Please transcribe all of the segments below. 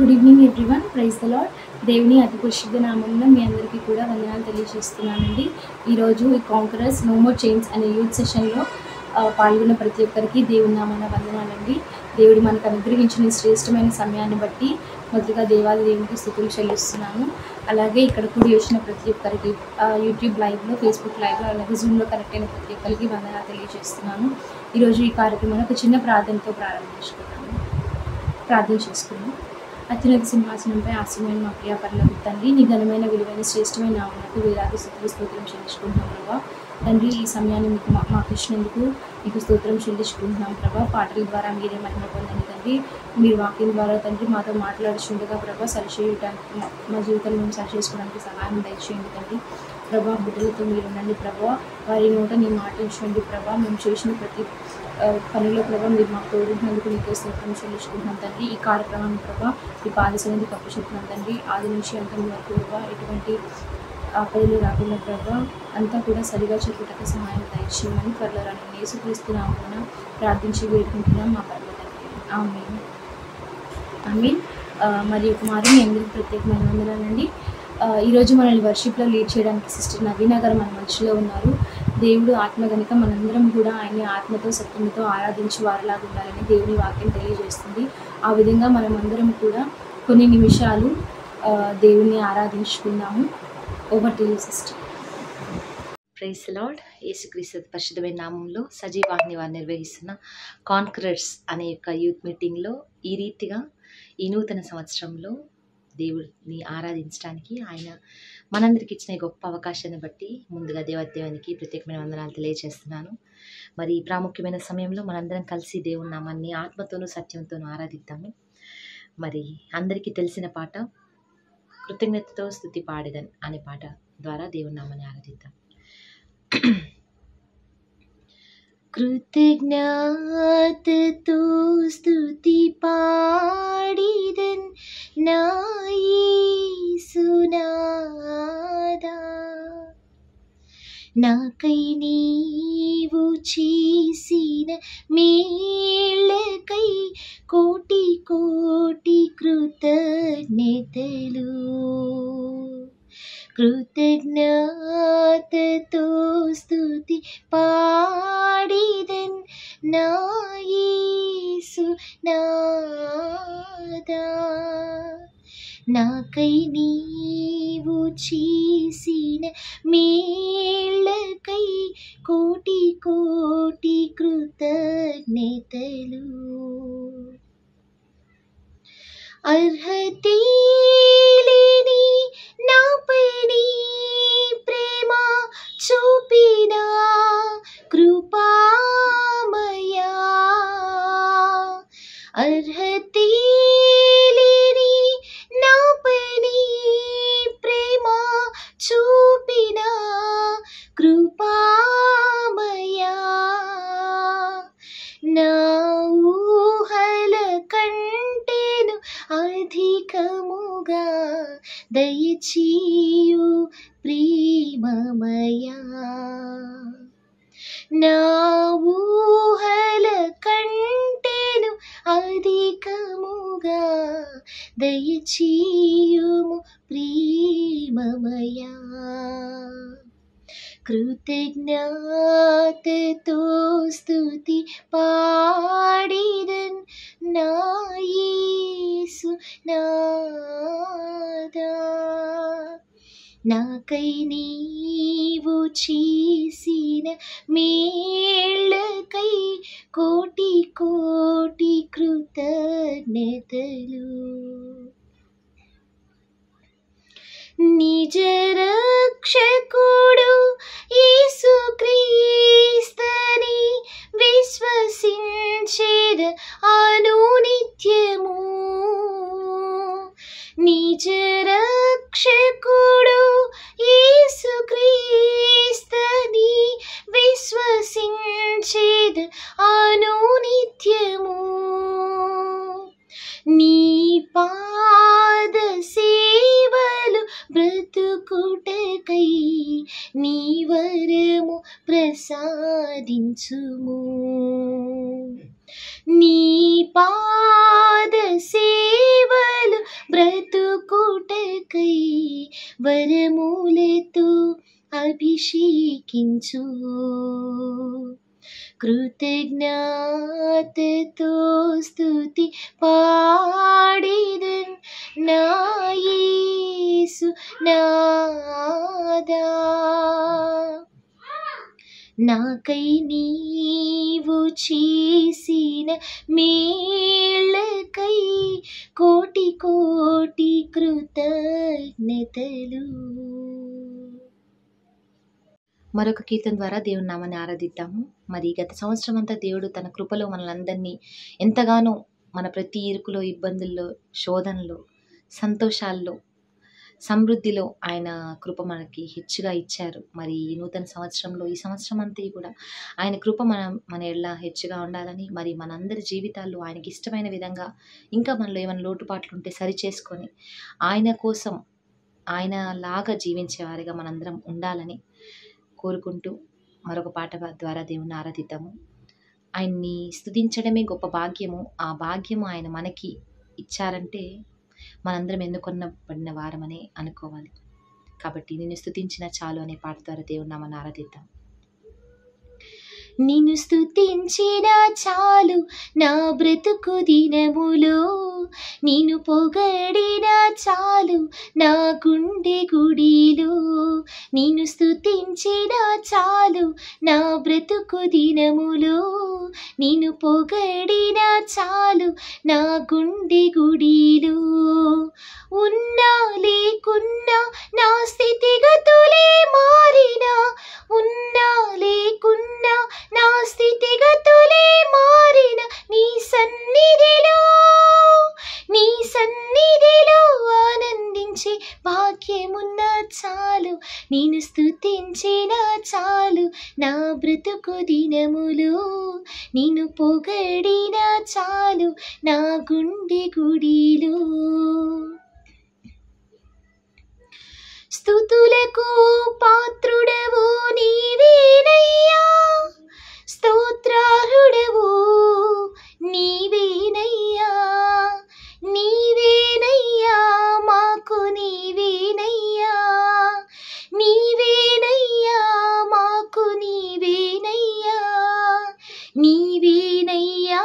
Good evening everyone. Praise the lord. దేవుని అతి పరిశుద్ధ నామంలో మీ అందరికీ కూడా వందనాలు తెలియజేస్తున్నానండి. ఈరోజు ఈ కాంకరర్స్ నో మోర్ చైన్స్ అనే యూత్ సెషన్లో పాల్గొన్న ప్రతి ఒక్కరికి దేవుని నామాన వందనాలండి. దేవుడు మనకు అనుగ్రహించిన శ్రేష్టమైన సమయాన్ని బట్టి మొదటిగా దేవాది దేవునికి స్తుతులు చెల్లిస్తున్నాను. అలాగే ఇక్కడ కూడి వచ్చిన ప్రతి ఒక్కరికి యూట్యూబ్ లైవ్లో, ఫేస్బుక్ లైవ్లో, అలాగే జూమ్లో కనెక్ట్ అయిన ప్రతి ఒక్కరికి వందనాలు తెలియజేస్తున్నాను. ఈరోజు ఈ కార్యక్రమాన్ని ఒక చిన్న ప్రార్థనతో ప్రార్థన చేసుకున్నాను. అత్యున్నత సింహాసనంపై ఆసీనుడైన మా ప్రియ పరలోక తండ్రి, నీ ఘనమైన విలువైన శ్రేష్టమైన నామమునకు వేలాది స్తుతులు స్తోత్రం చెల్లించుకుంటున్నాం ప్రభా. తండ్రి, ఈ సమయాన్ని మీకు మాకు ఇచ్చినందుకు మీకు స్తోత్రం చెల్లించుకుంటున్నాం ప్రభా. పాటల ద్వారా మీరే మహిమ పొందండి తండ్రి. మీరు వాక్యం ద్వారా తండ్రి మాతో మాట్లాడుచుండగా ప్రభా సరిచేయడానికి మా జీవితాన్ని మేము సరి చేసుకోవడానికి సహాయం దయచేయండి తండ్రి. ప్రభా, బిడ్డలతో మీరు ఉండండి ప్రభా. వారి నోట నీ మాట ఇచ్చండి ప్రభా. మేము చేసిన ప్రతి పనిలో ప్రభావ మీరు మాకు తోడున్నందుకు నీకే స్తోత్రం చెల్లించుకుంటున్నాం తండ్రి. ఈ కార్యక్రమాన్ని ప్రభావ ఈ పాదసన్నిధి కప్పు చెప్తున్నాం తండ్రి. ఆది నుంచి అంతం వరకు ప్రభావ ఎటువంటి ఆపదలు రాకుండా ప్రభావ అంతా కూడా సరిగా చెప్పుటకు సహాయం దయచేయమని త్వరలో రాని యేసుక్రీస్తునామమున ప్రార్థించి వేడుకుంటున్నాం మా పరమ తండ్రి. ఆమేన్. ఆమేన్. మరి ఒక మారు మీ అందరికీ ప్రత్యేకమైన వందనాలండి. ఈరోజు మనల్ని వర్షిప్లో లీడ్ చేయడానికి సిస్టర్ నవీన గారు మన మధ్యలో ఉన్నారు. దేవుడు ఆత్మ కనుక మనందరం కూడా ఆయన్ని ఆత్మతో సత్యంతో ఆరాధించి వారిలాగా ఉండాలని దేవుని వాక్యం తెలియజేస్తుంది. ఆ విధంగా మనం అందరం కూడా కొన్ని నిమిషాలు దేవుని ఆరాధించుకుందాము. Over to you sister. Praise the Lord. యేసుక్రీస్తు పరిశుద్ధమైన నామంలో సజీవాహిని వారు నిర్వహిస్తున్న కాన్కరర్స్ అనే యొక్క యూత్ మీటింగ్లో ఈ రీతిగా ఈ నూతన సంవత్సరంలో దేవుడిని ఆరాధించడానికి ఆయన మనందరికి ఇచ్చిన గొప్ప అవకాశాన్ని బట్టి ముందుగా దేవానికి ప్రత్యేకమైన వందనాలు తెలియజేస్తున్నాను. మరి ఈ ప్రాముఖ్యమైన సమయంలో మనందరం కలిసి దేవుని నామాన్ని ఆత్మతోనూ సత్యంతోనూ ఆరాధిద్దాము. మరి అందరికీ తెలిసిన పాట కృతజ్ఞతతో స్తుతి పాడేదన్ అనే పాట ద్వారా దేవుని నామాన్ని ఆరాధిద్దాం. కృతజ్ఞతతో స్తుతి పాడిదన్ నా యేసునాదా, నాకై నీవు చేసిన మేళ్ళకై కోటి కోటి కృతజ్ఞతలు. కృతజ్ఞతతో స్తుతి పాడిదన్ నా యేసునాదా, నాకై నీవు చేసిన మేళ్ళకై కోటి కోటి కృతజ్ఞతలు. అర్హతే లేని నాపై నీ ప్రేమ చూపిన కృపామయా, అర్హతే లేని నాపై నీ ప్రేమ చూపిన కృపామయా, నా ఊహల కంటేను అధికముగా దయచేయు ప్రేమమయా, నా ఊహల కంటేను అధికముగా దయచేయుము ప్రేమమయా. కృతజ్ఞతతో స్తుతి పాడిదన్ నా యేసునాదా, నాకై నీవు చేసిన మేళ్ళకై కోటి కోటి కృతజ్ఞతలు. నిజ రక్షకుడు యేసుక్రీస్తుని విశ్వసించేద అనునిత్యము, నిజ రక్షకుడు యేసుక్రీస్తుని విశ్వసించేద అనునిత్యము, నీ పాద సేవలు బ్రతుకుటకై నీ వరము ప్రసాదించుము. నీ పాద సేవలు స్తుతించు, కృతజ్ఞతతో స్తుతి పాడిదెన్ నా యేసు నాదా. నాకై నీవు చేసిన మేళ్ళకై కోటి కోటి కృతజ్ఞతలు. మరొక కీర్తన ద్వారా దేవుని నామాన్ని ఆరాధిద్దాము. మరి గత సంవత్సరం అంతా దేవుడు తన కృపలో మనలందరినీ ఎంతగానో మన ప్రతి ఇరుకులో, ఇబ్బందుల్లో, శోధనలో, సంతోషాల్లో, సమృద్ధిలో ఆయన కృప మనకి హెచ్చుగా ఇచ్చారు. మరి ఈ నూతన సంవత్సరంలో, ఈ సంవత్సరం అంతా కూడా ఆయన కృప మన ఎడల హెచ్చుగా ఉండాలని, మరి మనందరి జీవితాల్లో ఆయనకి ఇష్టమైన విధంగా ఇంకా మనలో ఏమైనా లోటుపాట్లు ఉంటే సరి చేసుకొని ఆయన కోసం ఆయన లాగా జీవించేవారిగా మనందరం ఉండాలని కోరుకుంటూ మరొక పాట ద్వారా దేవుని ఆరాధిద్దాము. ఆయన్ని స్తుతించడమే గొప్ప భాగ్యము. ఆ భాగ్యము ఆయన మనకి ఇచ్చారంటే మనందరం ఎన్నుకొనబడిన వారమనే అనుకోవాలి. కాబట్టి నిన్ను స్తుతించిన చాలు అనే పాట ద్వారా దేవుని నామాన్ని ఆరాధిద్దాం. నిన్ను స్తుతించిన చాలు నా బ్రతుకు దినములో, నిన్ను పొగడిన చాలు నా గుండె గుడిలో. నిన్ను స్తుతించిన చాలు నా బ్రతుకు దినములో, నిన్ను పొగడిన చాలు నా గుండె గుడిలో. ఉన్నా లేకున్నా నా స్థితిగతులే మారినా, ఉన్నా లేకున్నా నా స్థితిగతులే మారిన నీ సన్నిధిలో ఆనందించే భాగ్యమున్న చాలు. నేను స్తుతించిన చాలు నా బ్రతుకు దినములు, నిన్ను పొగడిన చాలు నా గుండె గుడిలో. స్తుతులకు పాత్రుడవు నీవేనయ్యా, స్తోత్రార్హుడవు నీవేనయ్యా. నీవేనయ్యా మాకు నీవేనయ్యా, నీవేనయ్యా మాకు నీవేనయ్యా, నీవేనయ్యా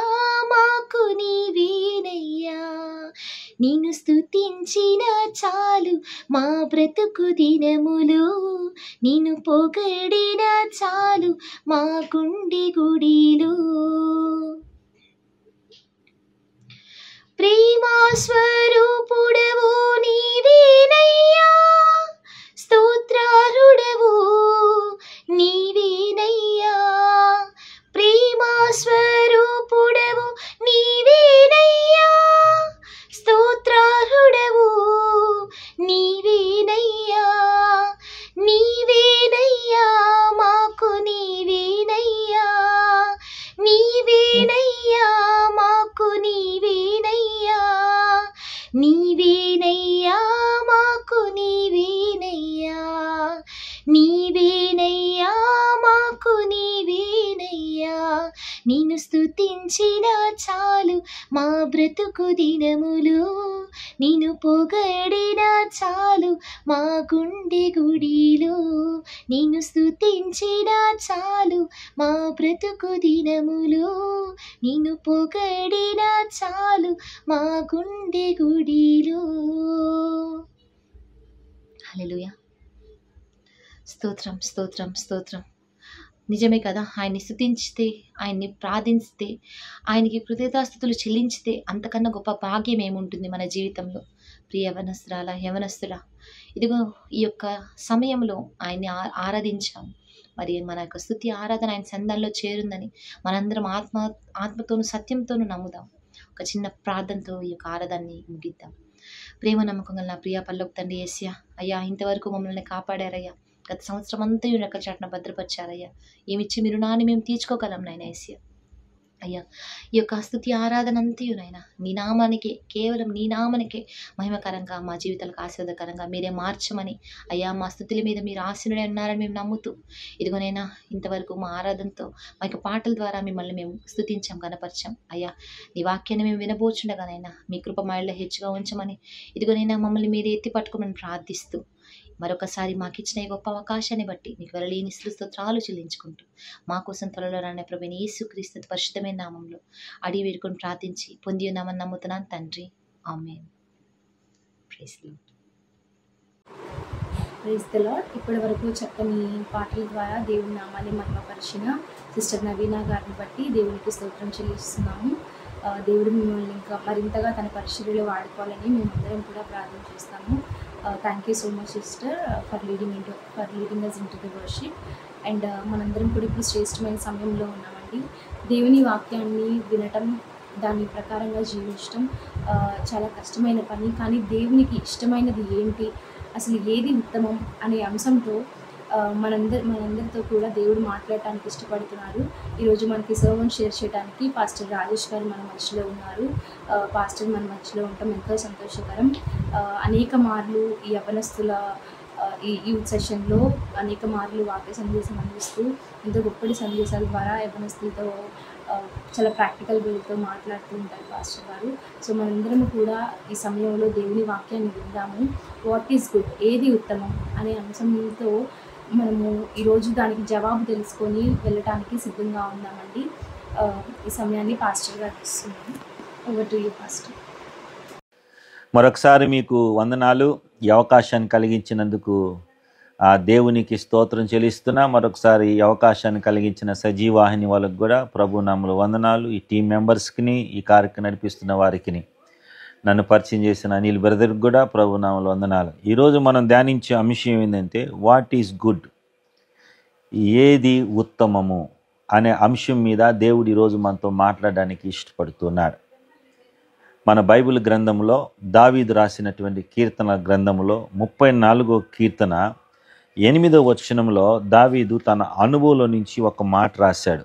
మాకు నీవేనయ్యా. నిన్ను స్తుతించిన చాలు మా బ్రతుకు దినములు, నిన్ను పొగడిన చాలు మా గుండె గుడిలో. ప్రేమా స్వరూపుడవు నీవేనయ్యా, స్తోత్రార్హుడవు నీవేనయ్యా. ప్రేమా స్వరూపుడవు నీవేనయ్యా, స్తోత్రార్హుడవు నీవేనయ్యా. నీవేనయ్యా మాకు నీవేనయ్యా, నీవేనయ్యా మాకు నీవేనయ్యా, నీవేనయ్యా మాకు నీవేనయ్యా, నీవేనయ్యా మాకు నీవేనయ్యా. నిన్ను స్తుతించిన చాలు మా బ్రతుకు దినములు, నిన్ను పొగడిన చాలు మా గుండె గుడిలో. నిన్ను స్తుతించిన చాలు మా బ్రతుకు దినములు, నిన్ను పొగడిన చాలు మా గుండె గుడిలో. హల్లెలూయా. స్తోత్రం స్తోత్రం స్తోత్రం. నిజమే కదా, ఆయన్ని స్తుతించితే, ఆయన్ని ప్రార్థిస్తే, ఆయనకి కృతజ్ఞతాస్తుతులు చెల్లించితే అంతకన్నా గొప్ప భాగ్యం ఏముంటుంది మన జీవితంలో. ప్రియ యవనస్తుడా, ఇదిగో ఈ యొక్క సమయంలో ఆయన్ని ఆరాధించాం. మరి మన యొక్క స్తుతి ఆరాధన ఆయన సంధానంలో చేరుందని మనందరం ఆత్మతోనూ సత్యంతోనూ నమ్ముదాం. ఒక చిన్న ప్రార్థనతో ఈ యొక్క ఆరాధనని ముగిద్దాం. ప్రేమ నమ్మకం గల నా ప్రియ పరలోక తండ్రి యేసయ్యా, అయ్యా ఇంతవరకు మమ్మల్ని కాపాడారయ్యా. గత సంవత్సరం అంతా రెక్కల చాటున భద్రపరిచారయ్యా. ఏమిచ్చి మీరు నాని మేము తీర్చుకోగలం నాయన యేసయ్యా. అయ్యా ఈ యొక్క స్తుతి ఆరాధన అంతయు నాయన నీ నామానికే, కేవలం నీ నామానికే మహిమకరంగా, మా జీవితాలకు ఆశీర్వాదకరంగా మీరే మార్చమని అయ్యా, మా స్తుతుల మీద మీరు ఆశీనుడే ఉన్నారని మేము నమ్ముతూ ఇదిగోనైనా ఇంతవరకు మా ఆరాధనతో మా యొక్క పాటల ద్వారా మిమ్మల్ని మేము స్తుతించాం, గణపరిచాం. అయ్యా నీ వాక్యాన్ని మేము వినబోచుండగానైనా మీ కృప మాయల్లో హెచ్చుగా ఉంచమని ఇదిగోనైనా మమ్మల్ని మీరు ఎత్తి పట్టుకోమని ప్రార్థిస్తూ మరొకసారి మాకు ఇచ్చిన ఈ గొప్ప అవకాశాన్ని బట్టి నీకు వెలలేని స్తోత్రాలు చెల్లించుకుంటూ మా కోసం త్వరలో రానే ప్రభువైన యేసుక్రీస్తు పరిశుద్ధమైన నామంలో అడిగి వేడుకొని ప్రార్థించి పొంది ఉన్నామని నమ్ముతున్నాను తండ్రి. ఆమేన్. Praise the Lord. Praise the Lord. ఇప్పటి వరకు చక్కని పాటల ద్వారా దేవుని నామాన్ని మహిమపరిచిన సిస్టర్ నవీనా గారిని బట్టి దేవునికి స్తోత్రం చెల్లిస్తున్నాము. దేవుడు మిమ్మల్ని ఇంకా మరింతగా తన పరిచర్యలో వాడుకోవాలని మేమందరం కూడా ప్రార్థన చేస్తాము. Thank you so much sister for leading us into the worship. And మనందరం కూడా ఇప్పుడు శ్రేష్టమైన సమయంలో ఉన్నామండి. దేవుని వాక్యాన్ని వినటం, దాని ప్రకారంగా జీవించడం చాలా కష్టమైన పని. కానీ దేవునికి ఇష్టమైనది ఏంటి, అసలు ఏది ఉత్తమం అనే అంశంతో మనందరితో కూడా దేవుడు మాట్లాడటానికి ఇష్టపడుతున్నారు. ఈరోజు మనకి సర్వన్ షేర్ చేయడానికి పాస్టర్ రాజేష్ గారు మన మధ్యలో ఉన్నారు. పాస్టర్ మన మధ్యలో ఉండటం ఎంతో సంతోషకరం. అనేక మార్లు ఈ యవ్వనస్తుల ఈ యూత్ సెషన్లో అనేక మార్లు వాక్య సందేశం అందిస్తూ ఎంతో గొప్పటి సందేశాల ద్వారా యవ్వనస్తులతో చాలా ప్రాక్టికల్ వేతో మాట్లాడుతూ ఉంటారు పాస్టర్ గారు. సో మనందరం కూడా ఈ సమయంలో దేవుని వాక్యాన్ని విందాము. వాట్ ఈజ్ గుడ్, ఏది ఉత్తమం అనే అంశంతో మనము ఈరోజు దానికి జవాబు తెలుసుకొని వెళ్ళటానికి సిద్ధంగా ఉన్నామండి. ఈ సమయాన్ని పాస్టర్ గారు ఇస్తున్నాము. Over to you pastor. మరొకసారి మీకు వందనాలు. ఈ అవకాశాన్ని కలిగించినందుకు దేవునికి స్తోత్రం చెల్లిస్తున్నా. మరొకసారి ఈ అవకాశాన్ని కలిగించిన సజీవాహిని వాళ్ళకు కూడా ప్రభు నామములో వందనాలు. ఈ టీం మెంబర్స్కి, ఈ కార్యక్రమం నడిపిస్తున్న వారికి, నన్ను పరిచయం చేసిన అనిల్ బ్రదర్కి కూడా ప్రభు నామములో వందనాలు. ఈరోజు మనం ధ్యానించే అంశం ఏంటంటే వాట్ ఈజ్ గుడ్, ఏది ఉత్తమము అనే అంశం మీద దేవుడు ఈరోజు మనతో మాట్లాడడానికి ఇష్టపడుతున్నాడు. మన బైబిల్ గ్రంథంలో దావీదు రాసినటువంటి కీర్తన గ్రంథంలో 34వ కీర్తన 8వ వచనంలో దావీదు తన అనుభవంలో నుంచి ఒక మాట రాశాడు.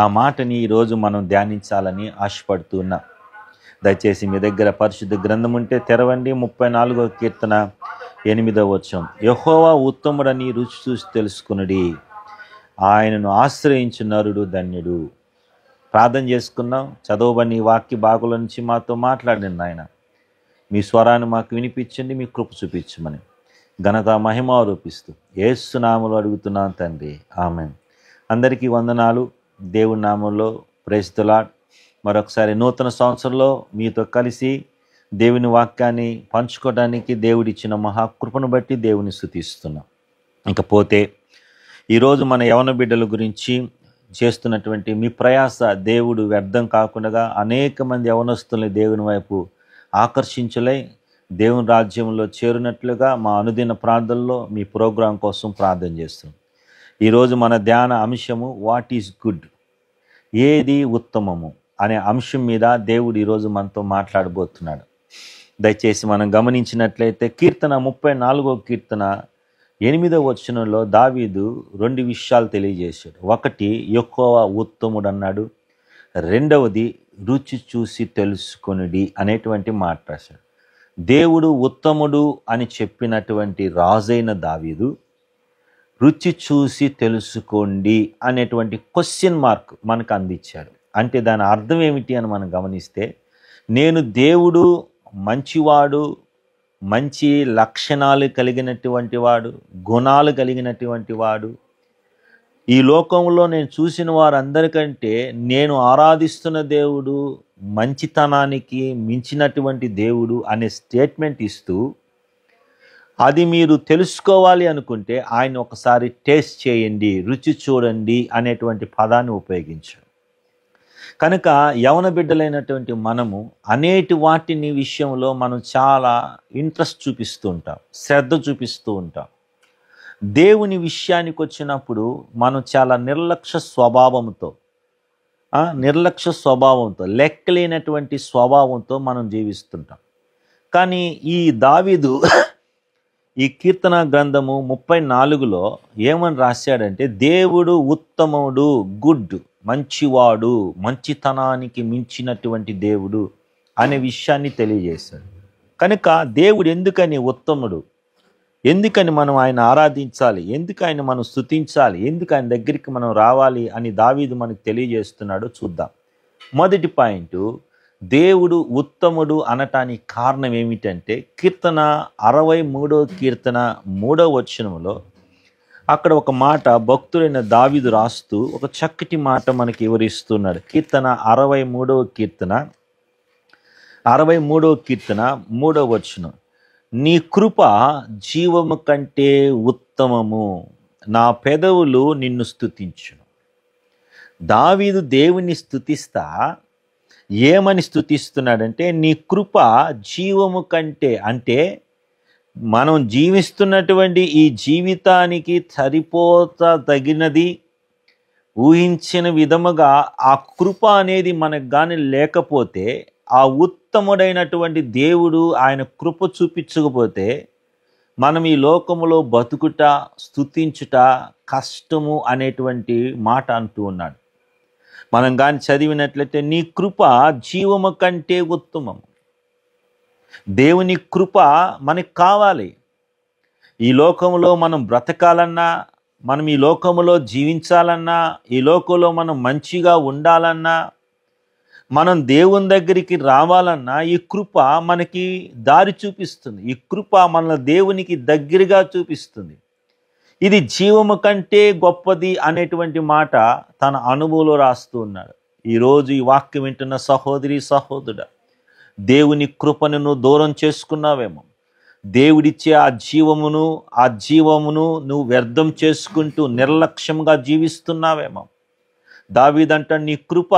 ఆ మాటని ఈరోజు మనం ధ్యానించాలని ఆశపడుతున్నా. దయచేసి మీ దగ్గర పరిశుద్ధ గ్రంథం ఉంటే తెరవండి. 34వ కీర్తన 8వ వచనం. యెహోవా ఉత్తముడని రుచి చూసి తెలుసుకునుడి, ఆయనను ఆశ్రయించు నరుడు ధన్యుడు. ప్రార్థన చేసుకున్నాం. చదవబని వాక్య భాగుల నుంచి మాతో మాట్లాడండి ఆయన. మీ స్వరాన్ని మాకు వినిపించండి, మీ కృప చూపించమని ఘనత మహిమ ఆరోపిస్తూ యేసు నామములో అడుగుతున్నాను తండ్రి. ఆమేన్. అందరికీ వందనాలు. దేవుని నామంలో ప్రైజ్ ది లార్డ్. మరొకసారి నూతన సంవత్సరంలో మీతో కలిసి దేవుని వాక్యాన్ని పంచుకోవడానికి దేవుడిచ్చిన మహాకృపను బట్టి దేవుని స్తుతిస్తున్నాం. ఇకపోతే ఈరోజు మన యవన బిడ్డల గురించి చేస్తున్నటువంటి మీ ప్రయాస దేవుడు వ్యర్థం కాకుండా అనేక మంది యవనస్తుల్ని దేవుని వైపు ఆకర్షించలై దేవుని రాజ్యంలో చేరినట్లుగా మా అనుదిన ప్రార్థనలో మీ ప్రోగ్రాం కోసం ప్రార్థన చేస్తున్నాం. ఈరోజు మన ధ్యాన అంశము వాట్ ఈజ్ గుడ్, ఏది ఉత్తమము అనే అంశం మీద దేవుడు ఈరోజు మనతో మాట్లాడబోతున్నాడు. దయచేసి మనం గమనించినట్లయితే కీర్తన 34వ కీర్తన 8వ వచనంలో దావీదు 2 విషయాలు తెలియజేశాడు. ఒకటి యెహోవా ఉత్తముడు అన్నాడు. రెండవది రుచి చూసి తెలుసుకొనుడి అనేటువంటి మాట రాశాడు. దేవుడు ఉత్తముడు అని చెప్పినటువంటి రాజైన దావీదు రుచి చూసి తెలుసుకోండి అనేటువంటి క్వశ్చన్ మార్క్ మనకు అందించాడు. అంటే దాని అర్థం ఏమిటి అని మనం గమనిస్తే, నేను దేవుడు మంచివాడు, మంచి లక్షణాలు కలిగినటువంటి వాడు, గుణాలు కలిగినటువంటి వాడు, ఈ లోకంలో నేను చూసిన వారందరికంటే నేను ఆరాధిస్తున్న దేవుడు మంచితనానికి మించినటువంటి దేవుడు అనే స్టేట్మెంట్ ఇస్తూ, అది మీరు తెలుసుకోవాలి అనుకుంటే ఆయన ఒకసారి టేస్ట్ చేయండి, రుచి చూడండి అనేటువంటి పదాన్ని ఉపయోగించాడు. కనుక యవన బిడ్డలైనటువంటి మనము అనేటి వాటిని విషయంలో మనం చాలా ఇంట్రెస్ట్ చూపిస్తూ ఉంటాం, శ్రద్ధ చూపిస్తూ ఉంటాం. దేవుని విషయానికి వచ్చినప్పుడు మనం చాలా నిర్లక్ష్య స్వభావంతో లెక్కలేనటువంటి స్వభావంతో మనం జీవిస్తుంటాం. కానీ ఈ దావీదు ఈ కీర్తన గ్రంథము 34లో ఏమని రాశాడంటే, దేవుడు ఉత్తముడు, గుడ్, మంచివాడు, మంచితనానికి మించినటువంటి దేవుడు అనే విషయాన్ని తెలియజేశాడు. కనుక దేవుడు ఎందుకని ఉత్తముడు, ఎందుకని మనం ఆయన ఆరాధించాలి, ఎందుకు ఆయన మనం స్తుతించాలి, ఎందుకు ఆయన దగ్గరికి మనం రావాలి అని దావీదు మనకు తెలియజేస్తున్నాడో చూద్దాం. మొదటి పాయింట్, దేవుడు ఉత్తముడు అనటానికి కారణం ఏమిటంటే కీర్తన 63వ కీర్తన 3వ వచనంలో అక్కడ ఒక మాట భక్తుడైన దావీదు రాస్తూ ఒక చక్కటి మాట మనకి వివరిస్తున్నాడు. కీర్తన 63వ కీర్తన 3వ వచనం, నీ కృప జీవము కంటే ఉత్తమము, నా పెదవులు నిన్ను స్తుతించును. దావీదు దేవుని స్తుతిస్తా ఏమని స్తుతిస్తున్నాడంటే నీ కృప జీవము కంటే, అంటే మనం జీవిస్తున్నటువంటి ఈ జీవితానికి తగినది ఊహించిన విధముగా ఆ కృప అనేది మనకు కానీ లేకపోతే, ఆ ఉత్తముడైనటువంటి దేవుడు ఆయన కృప చూపించకపోతే మనం ఈ లోకములో బతుకుట స్తుతించుట కష్టము అనేటువంటి మాట అంటూ ఉన్నాడు. మనం కానీ చదివినట్లయితే నీ కృప జీవము కంటే ఉత్తమము. దేవుని కృప మనకు కావాలి. ఈ లోకంలో మనం బ్రతకాలన్నా, మనం ఈ లోకంలో జీవించాలన్నా, ఈ లోకంలో మనం మంచిగా ఉండాలన్నా, మనం దేవుని దగ్గరికి రావాలన్నా ఈ కృప మనకి దారి చూపిస్తుంది. ఈ కృప మన దేవునికి దగ్గరగా చూపిస్తుంది. ఇది జీవము కంటే గొప్పది అనేటువంటి మాట తన అనుభవంలో రాస్తూ ఉన్నాడు. ఈరోజు ఈ వాక్యం వింటున్న సహోదరి సహోదరుడా, దేవుని కృపను నువ్వు దూరం చేసుకున్నావేమో, దేవుడిచ్చే ఆ జీవమును నువ్వు వ్యర్థం చేసుకుంటూ నిర్లక్ష్యంగా జీవిస్తున్నావేమో. దావీదంట నీ కృప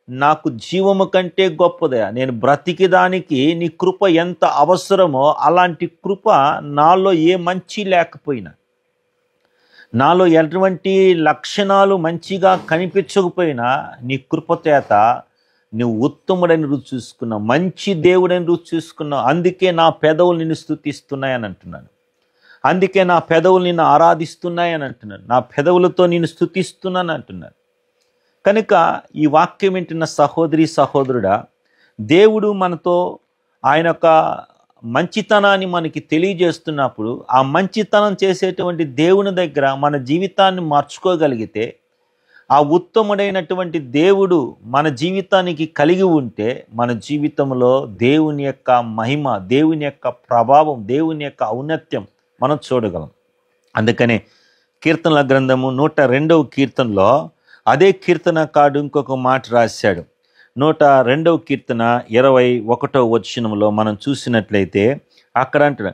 నాకు జీవము కంటే గొప్పదయా, నేను బ్రతికిదానికి నీ కృప ఎంత అవసరమో అలాంటి కృప నాలో ఏ మంచి లేకపోయినా, నాలో ఎటువంటి లక్షణాలు మంచిగా కనిపించకపోయినా నీ కృప చేత నువ్వు ఉత్తముడని రుచి చూసుకున్నావు, మంచి దేవుడని రుచి చూసుకున్నావు. అందుకే నా పెదవులు నిన్ను స్తుతిస్తున్నాయని అంటున్నాను. అందుకే నా పెదవులు నిన్ను ఆరాధిస్తున్నాయని అంటున్నాను. నా పెదవులతో నిన్ను స్తుతిస్తున్నాను అంటున్నాను. కనుక ఈ వాక్యం వింటున్న సహోదరి సహోదరుడా, దేవుడు మనతో ఆయన యొక్క మంచితనాన్ని మనకి తెలియజేస్తున్నప్పుడు ఆ మంచితనం చేసేటువంటి దేవుని దగ్గర మన జీవితాన్ని మార్చుకోగలిగితే, ఆ ఉత్తముడైనటువంటి దేవుడు మన జీవితానికి కలిగి ఉంటే మన జీవితంలో దేవుని యొక్క మహిమ, దేవుని యొక్క ప్రభావం, దేవుని యొక్క ఔన్నత్యం మనం చూడగలం. అందుకనే కీర్తనల గ్రంథము 102వ కీర్తనలో అదే కీర్తనకారుడు ఇంకొక మాట రాశాడు. 102వ కీర్తన 21వ వచనంలో మనం చూసినట్లయితే అక్కడ అంటాడు,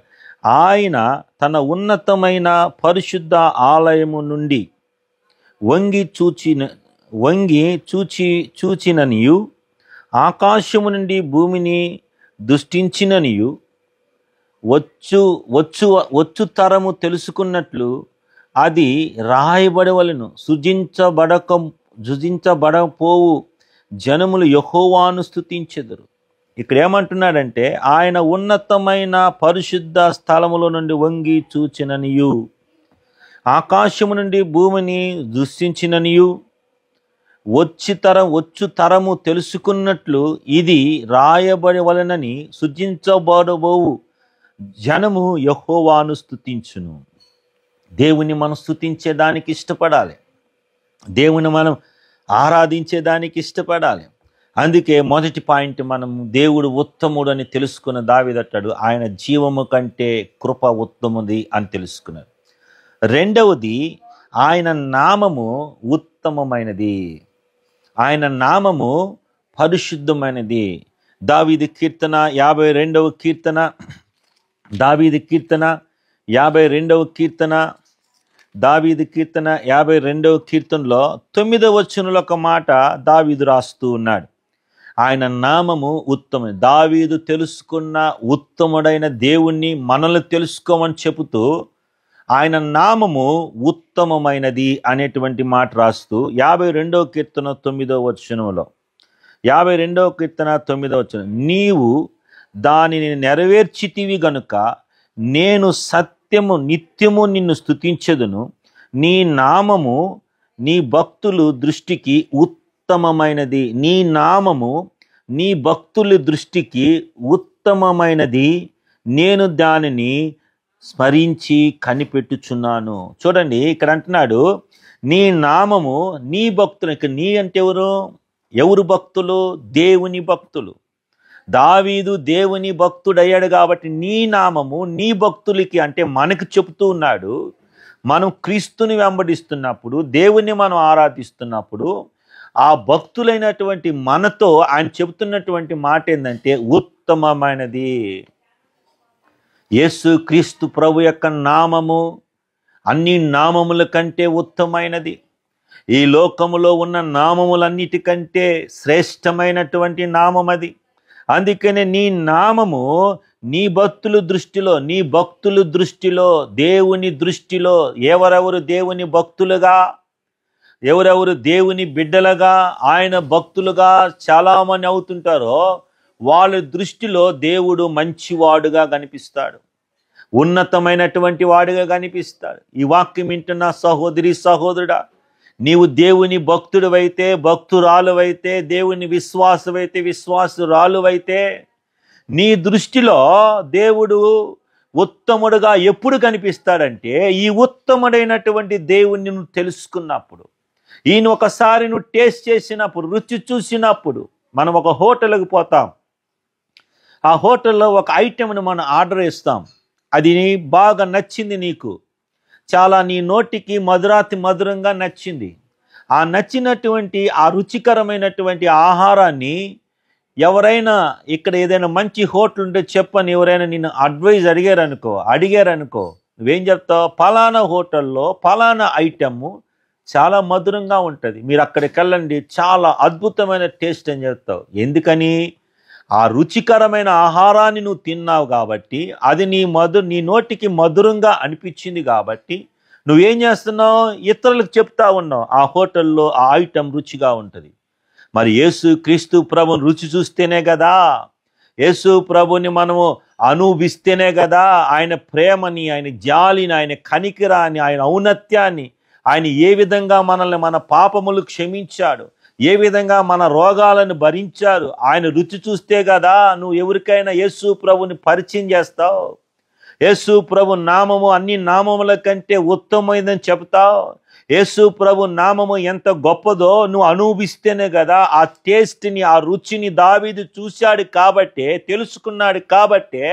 ఆయన తన ఉన్నతమైన పరిశుద్ధ ఆలయము నుండి వంగి చూచిననియు, ఆకాశము నుండి భూమిని దృష్టించిననియు, వచ్చు తరము తెలుసుకున్నట్లు అది రాయబడవలెను. సృజించబడపోవు జనములు యెహోవాను స్తుతించెదరు. ఇక్కడ ఏమంటున్నాడంటే ఆయన ఉన్నతమైన పరిశుద్ధ స్థలములో నుండి వంగి చూచిననియు, ఆకాశము నుండి భూమిని దృష్టించిననియు, వచ్చు తరము తెలుసుకున్నట్లు ఇది రాయబడవలెనని సృజించబడబోవు జనము యెహోవాను స్తుతించును. దేవుని మనం స్తుతించేదానికి ఇష్టపడాలి. దేవుని మనం ఆరాధించేదానికి ఇష్టపడాలి. అందుకే మొదటి పాయింట్, మనం దేవుడు ఉత్తముడు అని తెలుసుకున్న దావీదంటాడు ఆయన జీవము కంటే కృప ఉత్తముది అని తెలుసుకున్నాడు. రెండవది, ఆయన నామము ఉత్తమమైనది, ఆయన నామము పరిశుద్ధమైనది. దావీదు కీర్తన 52వ కీర్తన, దావీదు కీర్తన 52వ కీర్తన, దావీదు కీర్తన 52వ కీర్తనలో 9వ వచనంలో ఒక మాట దావీదు రాస్తూ ఉన్నాడు. ఆయన నామము ఉత్తమం. దావీదు తెలుసుకున్న ఉత్తముడైన దేవుణ్ణి మనల్ని తెలుసుకోమని చెబుతూ ఆయన నామము ఉత్తమమైనది అనేటువంటి మాట రాస్తూ 52వ కీర్తన 9వ వచనంలో, 52వ కీర్తన 9వ వచనం, నీవు దానిని నెరవేర్చితివి గనుక నేను సత్యము నిత్యము నిన్ను స్తుతించెదను. నీ నామము నీ భక్తుల దృష్టికి ఉత్తమమైనది. నీ నామము నీ భక్తుల దృష్టికి ఉత్తమమైనది. నేను దానిని స్మరించి కనిపెట్టుచున్నాను. చూడండి ఇక్కడ అంటున్నాడు నీ నామము నీ భక్తులు. ఇక్కడ నీ అంటే ఎవరు? ఎవరు భక్తులు? దేవుని భక్తులు. దావీదు దేవుని భక్తుడయ్యాడు కాబట్టి నీ నామము నీ భక్తులకి, అంటే మనకు చెబుతూ ఉన్నాడు. మనం క్రీస్తుని వెంబడిస్తున్నప్పుడు, దేవుని మనం ఆరాధిస్తున్నప్పుడు, ఆ భక్తులైనటువంటి మనతో ఆయన చెబుతున్నటువంటి మాట ఏంటంటే ఉత్తమమైనది. యేసు క్రీస్తు ప్రభు యొక్క నామము అన్ని నామముల కంటే ఉత్తమైనది. ఈ లోకములో ఉన్న నామములన్నిటికంటే శ్రేష్టమైనటువంటి నామం అది. అందుకనే నీ నామము నీ భక్తుల దృష్టిలో దేవుని దృష్టిలో ఎవరెవరు దేవుని భక్తులుగా, ఎవరెవరు దేవుని బిడ్డలుగా, ఆయన భక్తులుగా చాలామంది అవుతుంటారో వాళ్ళ దృష్టిలో దేవుడు మంచివాడుగా కనిపిస్తాడు, ఉన్నతమైనటువంటి వాడుగా కనిపిస్తాడు. ఈ వాక్యం వింటున్న సహోదరి సహోదరుడా, నీవు దేవుని భక్తుడివైతే, భక్తురాలువైతే, దేవుని విశ్వాసురాలువైతే నీ దృష్టిలో దేవుడు ఉత్తముడుగా ఎప్పుడు కనిపిస్తాడంటే ఈ ఉత్తముడైనటువంటి దేవుణ్ణి నువ్వు తెలుసుకున్నప్పుడు, ఈయన ఒకసారి నువ్వు టేస్ట్ చేసినప్పుడు, రుచి చూసినప్పుడు. మనం ఒక హోటల్కి పోతాం, ఆ హోటల్లో ఒక ఐటెంను మనం ఆర్డర్ ఇస్తాం, అది బాగా నచ్చింది, నీకు చాలా నీ నోటికి మధురంగా నచ్చింది. ఆ నచ్చినటువంటి ఆ రుచికరమైనటువంటి ఆహారాన్ని ఎవరైనా ఇక్కడ ఏదైనా మంచి హోటల్ ఉంటే చెప్పని ఎవరైనా నిన్ను అడిగారనుకో నువ్వేం చెప్తావు? ఫలానా హోటల్లో ఫలానా ఐటెము చాలా మధురంగా ఉంటుంది, మీరు అక్కడికి వెళ్ళండి, చాలా అద్భుతమైన టేస్ట్ అని చెప్తావు. ఎందుకని? ఆ రుచికరమైన ఆహారాన్ని నువ్వు తిన్నావు కాబట్టి, అది నీ నోటికి మధురంగా అనిపించింది కాబట్టి నువ్వేం చేస్తున్నావు? ఇతరులకు చెప్తా ఉన్నావు ఆ హోటల్లో ఆ ఐటెం రుచిగా ఉంటుంది. మరి యేసు క్రీస్తు ప్రభుని రుచి చూస్తేనే కదా, యేసు ప్రభుని మనము అనుభవిస్తేనే కదా ఆయన ప్రేమని, ఆయన జాలిని, ఆయన కనికిరాన్ని, ఆయన ఔన్నత్యాన్ని, ఆయన ఏ విధంగా మనల్ని మన పాపములు క్షమించాడు, ఏ విధంగా మన రోగాలను భరించారు, ఆయన రుచి చూస్తే కదా నువ్వు ఎవరికైనా యేసు ప్రభుని పరిచయం చేస్తావు. యేసు ప్రభు నామము అన్ని నామముల కంటే ఉత్తమమైనదని చెప్తావు. యేసు ప్రభు నామము ఎంత గొప్పదో నువ్వు అనుభవిస్తేనే కదా ఆ టేస్ట్ని, ఆ రుచిని దావీదు చూశాడు కాబట్టే, తెలుసుకున్నాడు కాబట్టే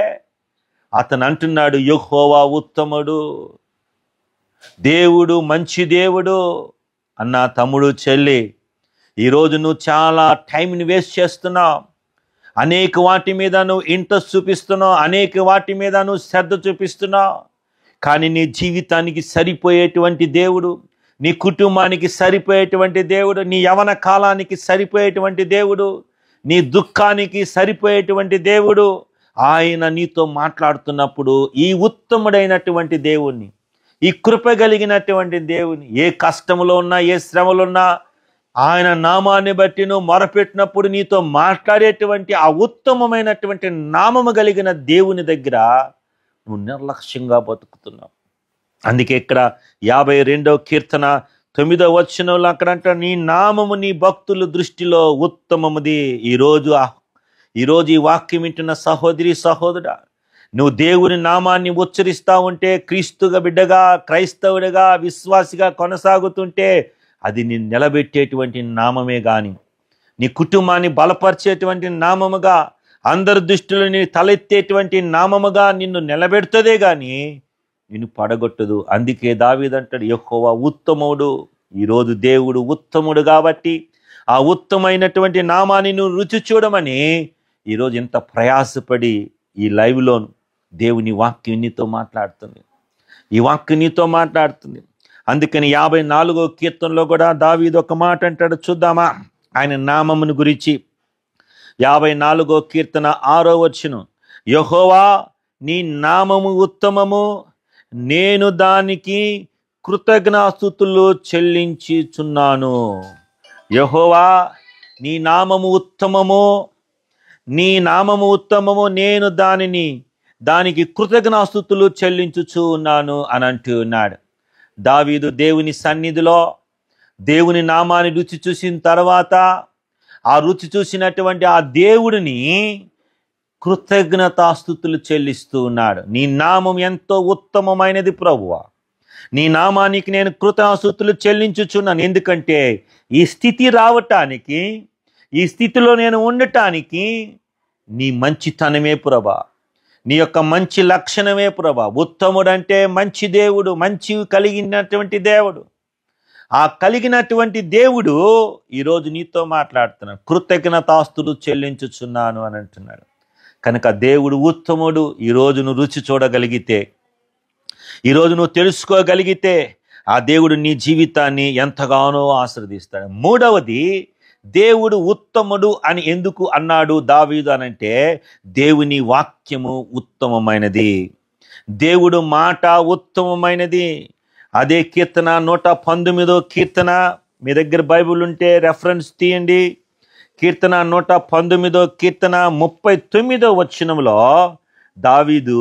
అతను అంటున్నాడు యెహోవా ఉత్తముడు, దేవుడు మంచి దేవుడు. అన్న తమ్ముడు చెల్లి, ఈరోజు నువ్వు చాలా టైంని వేస్ట్ చేస్తున్నావు, అనేక వాటి మీద నువ్వు ఇంట్రెస్ట్ చూపిస్తున్నావు, అనేక వాటి మీద నువ్వు శ్రద్ధ చూపిస్తున్నావు. కానీ నీ జీవితానికి సరిపోయేటువంటి దేవుడు, నీ కుటుంబానికి సరిపోయేటువంటి దేవుడు, నీ యవన కాలానికి సరిపోయేటువంటి దేవుడు, నీ దుఃఖానికి సరిపోయేటువంటి దేవుడు ఆయన నీతో మాట్లాడుతున్నప్పుడు ఈ ఉత్తముడైనటువంటి దేవుణ్ణి, ఈ కృప కలిగినటువంటి దేవుని, ఏ కష్టంలో ఉన్నా, ఏ శ్రమలో ఉన్నా ఆయన నామాన్ని బట్టి నువ్వు మొరపెట్టినప్పుడు నీతో మాట్లాడేటువంటి ఆ ఉత్తమమైనటువంటి నామము కలిగిన దేవుని దగ్గర నువ్వు నిర్లక్ష్యంగా బతుకుతున్నావు. అందుకే ఇక్కడ 52వ కీర్తన 9వ వచనంలో అక్కడ అంటారు, నీ నామము నీ భక్తుల దృష్టిలో ఉత్తమముది. ఈరోజు ఈ వాక్యం వింటున్న సహోదరి సహోదరుడా, నువ్వు దేవుని నామాన్ని ఉచ్చరిస్తూ ఉంటే, క్రీస్తుగా బిడ్డగా, క్రైస్తవుడిగా, విశ్వాసిగా కొనసాగుతుంటే అది నిన్ను నిలబెట్టేటువంటి నామమే కానీ, నీ కుటుంబాన్ని బలపరిచేటువంటి నామముగా, అందరి దృష్టిలో నీ తలెత్తేటువంటి నామముగా నిన్ను నిలబెడుతుందే కానీ నిన్ను పడగొట్టదు. అందుకే దావీదు అంటాడు యెహోవా ఉత్తముడు. ఈరోజు దేవుడు ఉత్తముడు కాబట్టి ఆ ఉత్తమైనటువంటి నామాన్ని నువ్వు రుచి చూడమని ఈరోజు ఇంత ప్రయాసపడి ఈ లైవ్లో దేవుని వాక్యం నీతో మాట్లాడుతుంది, ఈ వాక్యం నీతో మాట్లాడుతుంది. అందుకని 54వ కీర్తనలో కూడా దావీదు ఒక మాట అంటాడు, చూద్దామా ఆయన నామమును గురించి. 54వ కీర్తన 6వ వచనం, యెహోవా నీ నామము ఉత్తమము, నేను దానికి కృతజ్ఞాస్తుతులు చెల్లించుచున్నాను. యెహోవా నీ నామము ఉత్తమము, నీ నామము ఉత్తమము, నేను దానికి కృతజ్ఞాస్తుతులు చెల్లించుచు ఉన్నాను అని అంటూ ఉన్నాడు. దావీదు దేవుని సన్నిధిలో దేవుని నామాన్ని రుచి చూసిన తర్వాత ఆ రుచి చూసినటువంటి ఆ దేవుడిని కృతజ్ఞతాస్తుతులు చెల్లిస్తూ ఉన్నాడు. నీ నామం ఎంతో ఉత్తమమైనది ప్రభువా, నీ నామానికి నేను కృతజ్ఞతాస్తుతులు చెల్లించుచున్నాను. ఎందుకంటే ఈ స్థితి రావటానికి, ఈ స్థితిలో నేను ఉండటానికి నీ మంచితనమే ప్రభా, నీ యొక్క మంచి లక్షణమే ప్రభా. ఉత్తముడంటే మంచి దేవుడు, మంచి కలిగినటువంటి దేవుడు. ఆ కలిగినటువంటి దేవుడు ఈరోజు నీతో మాట్లాడుతున్నాడు. కృతజ్ఞతాస్తులు చెల్లించుచున్నాను అని అంటున్నాడు. కనుక దేవుడు ఉత్తముడు. ఈరోజు నువ్వు రుచి చూడగలిగితే, ఈరోజు నువ్వు తెలుసుకోగలిగితే ఆ దేవుడు నీ జీవితాన్ని ఎంతగానో ఆశీర్వదిస్తాడు. మూడవది, దేవుడు ఉత్తముడు అని ఎందుకు అన్నాడు దావీదు అనంటే, దేవుని వాక్యము ఉత్తమమైనది, దేవుడు మాట ఉత్తమమైనది. అదే కీర్తన 119 కీర్తన, మీ దగ్గర బైబిల్ ఉంటే రెఫరెన్స్ తీయండి. కీర్తన 119 కీర్తన 39 వచనంలో దావీదు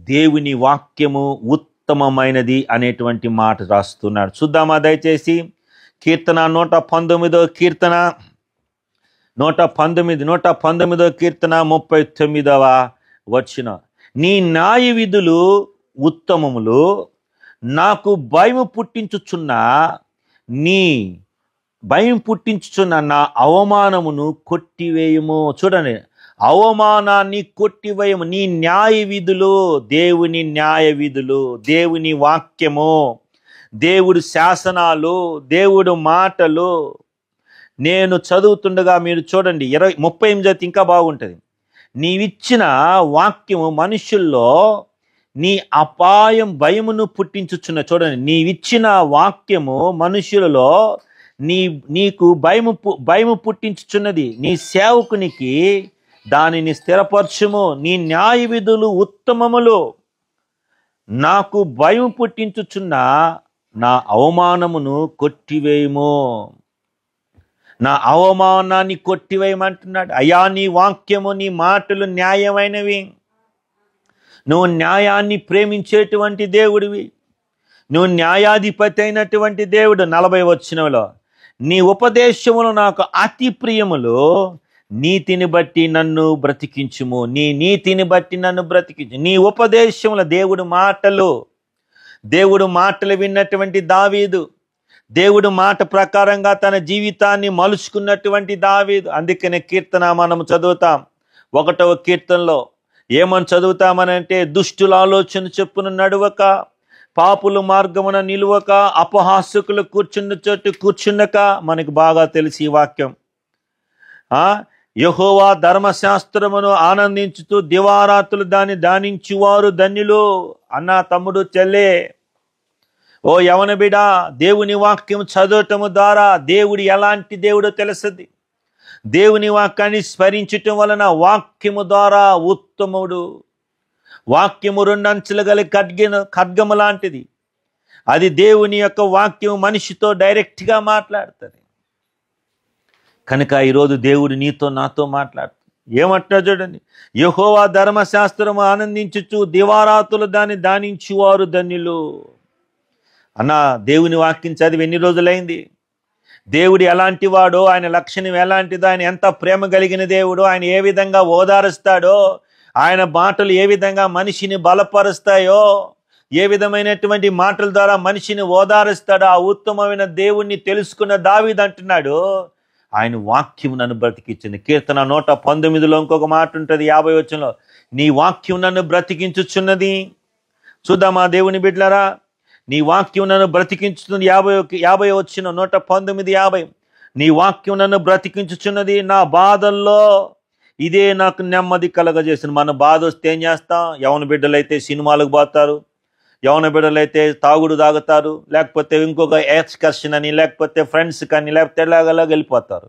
దేవుని వాక్యము ఉత్తమమైనది అనేటువంటి మాట రాస్తున్నాడు. చూద్దామా దయచేసి. కీర్తన 119 కీర్తన 119 కీర్తన 39వ వచనం. నీ న్యాయ విధులు ఉత్తమములు, నాకు భయం పుట్టించుచున్న నా అవమానమును కొట్టివేయము. చూడండి, అవమానాన్ని కొట్టివేయము. నీ న్యాయ విధులు, దేవుని న్యాయ విధులు, దేవుని వాక్యము, దేవుడు శాసనాలు, దేవుడు మాటలు నేను చదువుతుండగా మీరు చూడండి 38 ఇంకా బాగుంటుంది. నీవిచ్చిన వాక్యము మనుషుల్లో నీ అపాయం భయమును పుట్టించుచున్న. చూడండి, నీవిచ్చిన వాక్యము మనుషులలో నీకు భయము పుట్టించుచున్నది. నీ సేవకునికి దానిని స్థిరపరచుము. నీ న్యాయ విధులు ఉత్తమములు, నాకు భయం పుట్టించుచున్న నా అవమానమును కొట్టివేయము. నా అవమానాన్ని కొట్టివేయమంటున్నాడు. అయ్యా, నీ వాక్యము, నీ మాటలు న్యాయమైనవి. నువ్వు న్యాయాన్ని ప్రేమించేటువంటి దేవుడివి. నువ్వు న్యాయాధిపతి అయినటువంటి దేవుడు. 40 వచనంలో, నీ ఉపదేశములు నాకు అతి ప్రియములు, నీతిని బట్టి నన్ను బ్రతికించుము. నీ నీతిని బట్టి నన్ను బ్రతికించు. నీ ఉపదేశముల, దేవుడు మాటలు విన్నటువంటి దావీదు, దేవుడు మాట ప్రకారంగా తన జీవితాన్ని మలుచుకున్నటువంటి దావీదు. అందుకనే కీర్తన మనం చదువుతాం. 1వ కీర్తనలో ఏమని చదువుతామనంటే, దుష్టుల ఆలోచన చొప్పున నడువక, పాపుల మార్గమున నిలువక, అపహాసకులు కూర్చున్న చోటు కూర్చున్నక. మనకు బాగా తెలిసి ఈ వాక్యం. యెహోవా ధర్మశాస్త్రమును ఆనందించుతూ దివారాత్రులు దాన్ని ధ్యానించువారు ధన్యులు. అన్న, తమ్ముడు, చెల్లె, ఓ యవన బిడ, దేవుని వాక్యం చదవటము ద్వారా దేవుడు ఎలాంటి దేవుడో తెలుస్తుంది. దేవుని వాక్యాన్ని స్మరించటం వలన వాక్యము ద్వారా ఉత్తముడు. వాక్యము 2 అంచులు గల ఖడ్గము లాంటిది. అది దేవుని యొక్క వాక్యం మనిషితో డైరెక్ట్గా మాట్లాడుతుంది. కనుక ఈరోజు దేవుడు నీతో నాతో మాట్లాడుతుంది. ఏమంటున్నా చూడండి, యెహోవా ధర్మశాస్త్రము ఆనందించుచు దివారాతులు దాన్ని ధ్యానించువారు ధన్యులు. అన్న, దేవుని వాక్యం చదివి ఎన్ని రోజులైంది? దేవుడు ఎలాంటి వాడో, ఆయన లక్షణం ఎలాంటిదో, ఆయన ఎంత ప్రేమ కలిగిన దేవుడో, ఆయన ఏ విధంగా ఓదారుస్తాడో, ఆయన మాటలు ఏ విధంగా మనిషిని బలపరుస్తాయో, ఏ విధమైనటువంటి మాటల ద్వారా మనిషిని ఓదారుస్తాడో, ఆ ఉత్తమమైన దేవుణ్ణి తెలుసుకున్న దావీదు అంటున్నాడు, ఆయన వాక్యం నన్ను బ్రతికించింది. కీర్తన 119లో ఇంకొక మాట ఉంటుంది 50 వచనంలో, నీ వాక్యం నన్ను బ్రతికించుచున్నది. చూద్దామా దేవుని బిడ్డలారా, నీ వాక్యం నన్ను బ్రతికించుతుంది. 50 వచనం 119:50, నీ వాక్యం నన్ను బ్రతికించుచున్నది. నా బాధల్లో ఇదే నాకు నెమ్మది కలగజేసింది. మన బాధ వస్తే ఏం చేస్తాం? యవన బిడ్డలైతే సినిమాలకు పోతారు, యవన బిడ్డలైతే తాగుడు తాగుతారు, లేకపోతే ఇంకొక ఎక్స్కర్షన్ అని, లేకపోతే ఫ్రెండ్స్ కానీ, లేకపోతే ఎలాగలా వెళ్ళిపోతారు.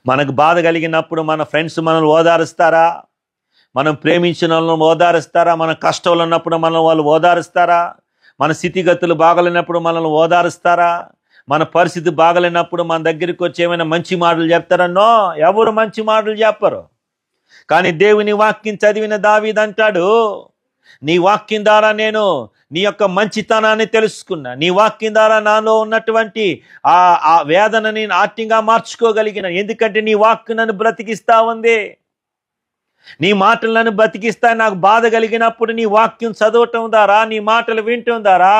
మనకు బాధ కలిగినప్పుడు మన ఫ్రెండ్స్ మనల్ని ఓదారుస్తారా? మనం ప్రేమించిన వాళ్ళని ఓదారుస్తారా? మన కష్టంలో ఉన్నప్పుడు మనల్ని వాళ్ళు ఓదారుస్తారా? మన స్థితిగతులు బాగలేనప్పుడు మనల్ని ఓదారుస్తారా? మన పరిస్థితి బాగలేనప్పుడు మన దగ్గరికి వచ్చి ఏమైనా మంచి మాటలు చెప్తారా? నో, ఎవరు మంచి మాటలు చెప్పరు. కానీ దేవుని వాక్యం చదివిన దావీదు అంటాడు, నీ వాక్యం ద్వారా నేను నీ యొక్క మంచితనాన్ని తెలుసుకున్నా. నీ వాక్యం ద్వారా నాలో ఉన్నటువంటి ఆ వేదనని నాట్యంగా మార్చుకోగలిగిన. ఎందుకంటే నీ వాక్యం నన్ను బ్రతికిస్తా ఉంది. నీ మాటలు నన్ను బ్రతికిస్తా. నాకు బాధ కలిగినప్పుడు నీ వాక్యం చదవటం ద్వారా, నీ మాటలు వినటం ద్వారా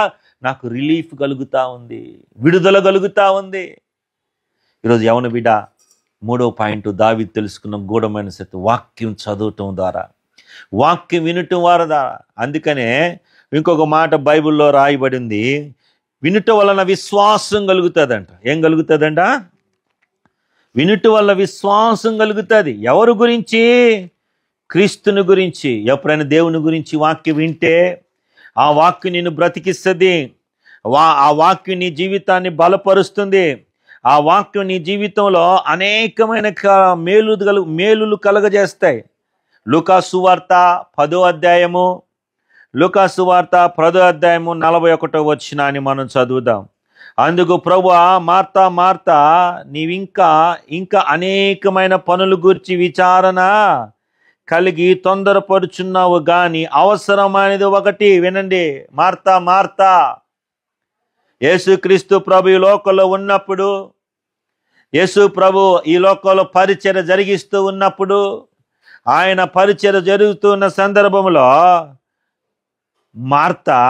నాకు రిలీఫ్ కలుగుతూ ఉంది, విడుదల కలుగుతూ ఉంది. ఈరోజు యవన బిడ్డ, మూడో పాయింట్ దావీదు తెలుసుకున్న గూఢమైన సత్యం, వాక్యం చదవటం ద్వారా, వాక్యం వినటం ద్వారా. అందుకనే ఇంకొక మాట బైబిల్లో రాయబడింది, వినుట వలన విశ్వాసం కలుగుతుందంట. ఏం కలుగుతుందంట? వినుట వల్ల విశ్వాసం కలుగుతుంది. ఎవరి గురించి? క్రీస్తుని గురించి. ఎప్పుడైనా దేవుని గురించి వాక్యం వింటే ఆ వాక్యం నిన్ను బ్రతికిస్తుంది. ఆ వాక్యం నీ జీవితాన్ని బలపరుస్తుంది. ఆ వాక్యం నీ జీవితంలో అనేకమైన మేలులు కలగజేస్తాయి. లూకాసు సువార్త 10వ అధ్యాయము, లూకాసు సువార్త 10వ అధ్యాయము 41వ వచనాన్ని మనం చదువుదాం. అందుకు ప్రభువా, మార్తా మార్తా, నీవింకా అనేకమైన పనుల గురించి విచారణ కలిగి తొందరపరుచున్నావు, గాని అవసరమైనది ఒకటి. వినండి, మార్తా మార్తా, యేసుక్రీస్తు ప్రభు ఈ లోకంలో ఉన్నప్పుడు, యేసు ప్రభు ఈ లోకంలో పరిచర్య జరిగిస్తూ ఉన్నప్పుడు, ఆయన పరిచర్య జరుగుతున్న సందర్భంలో మార్తా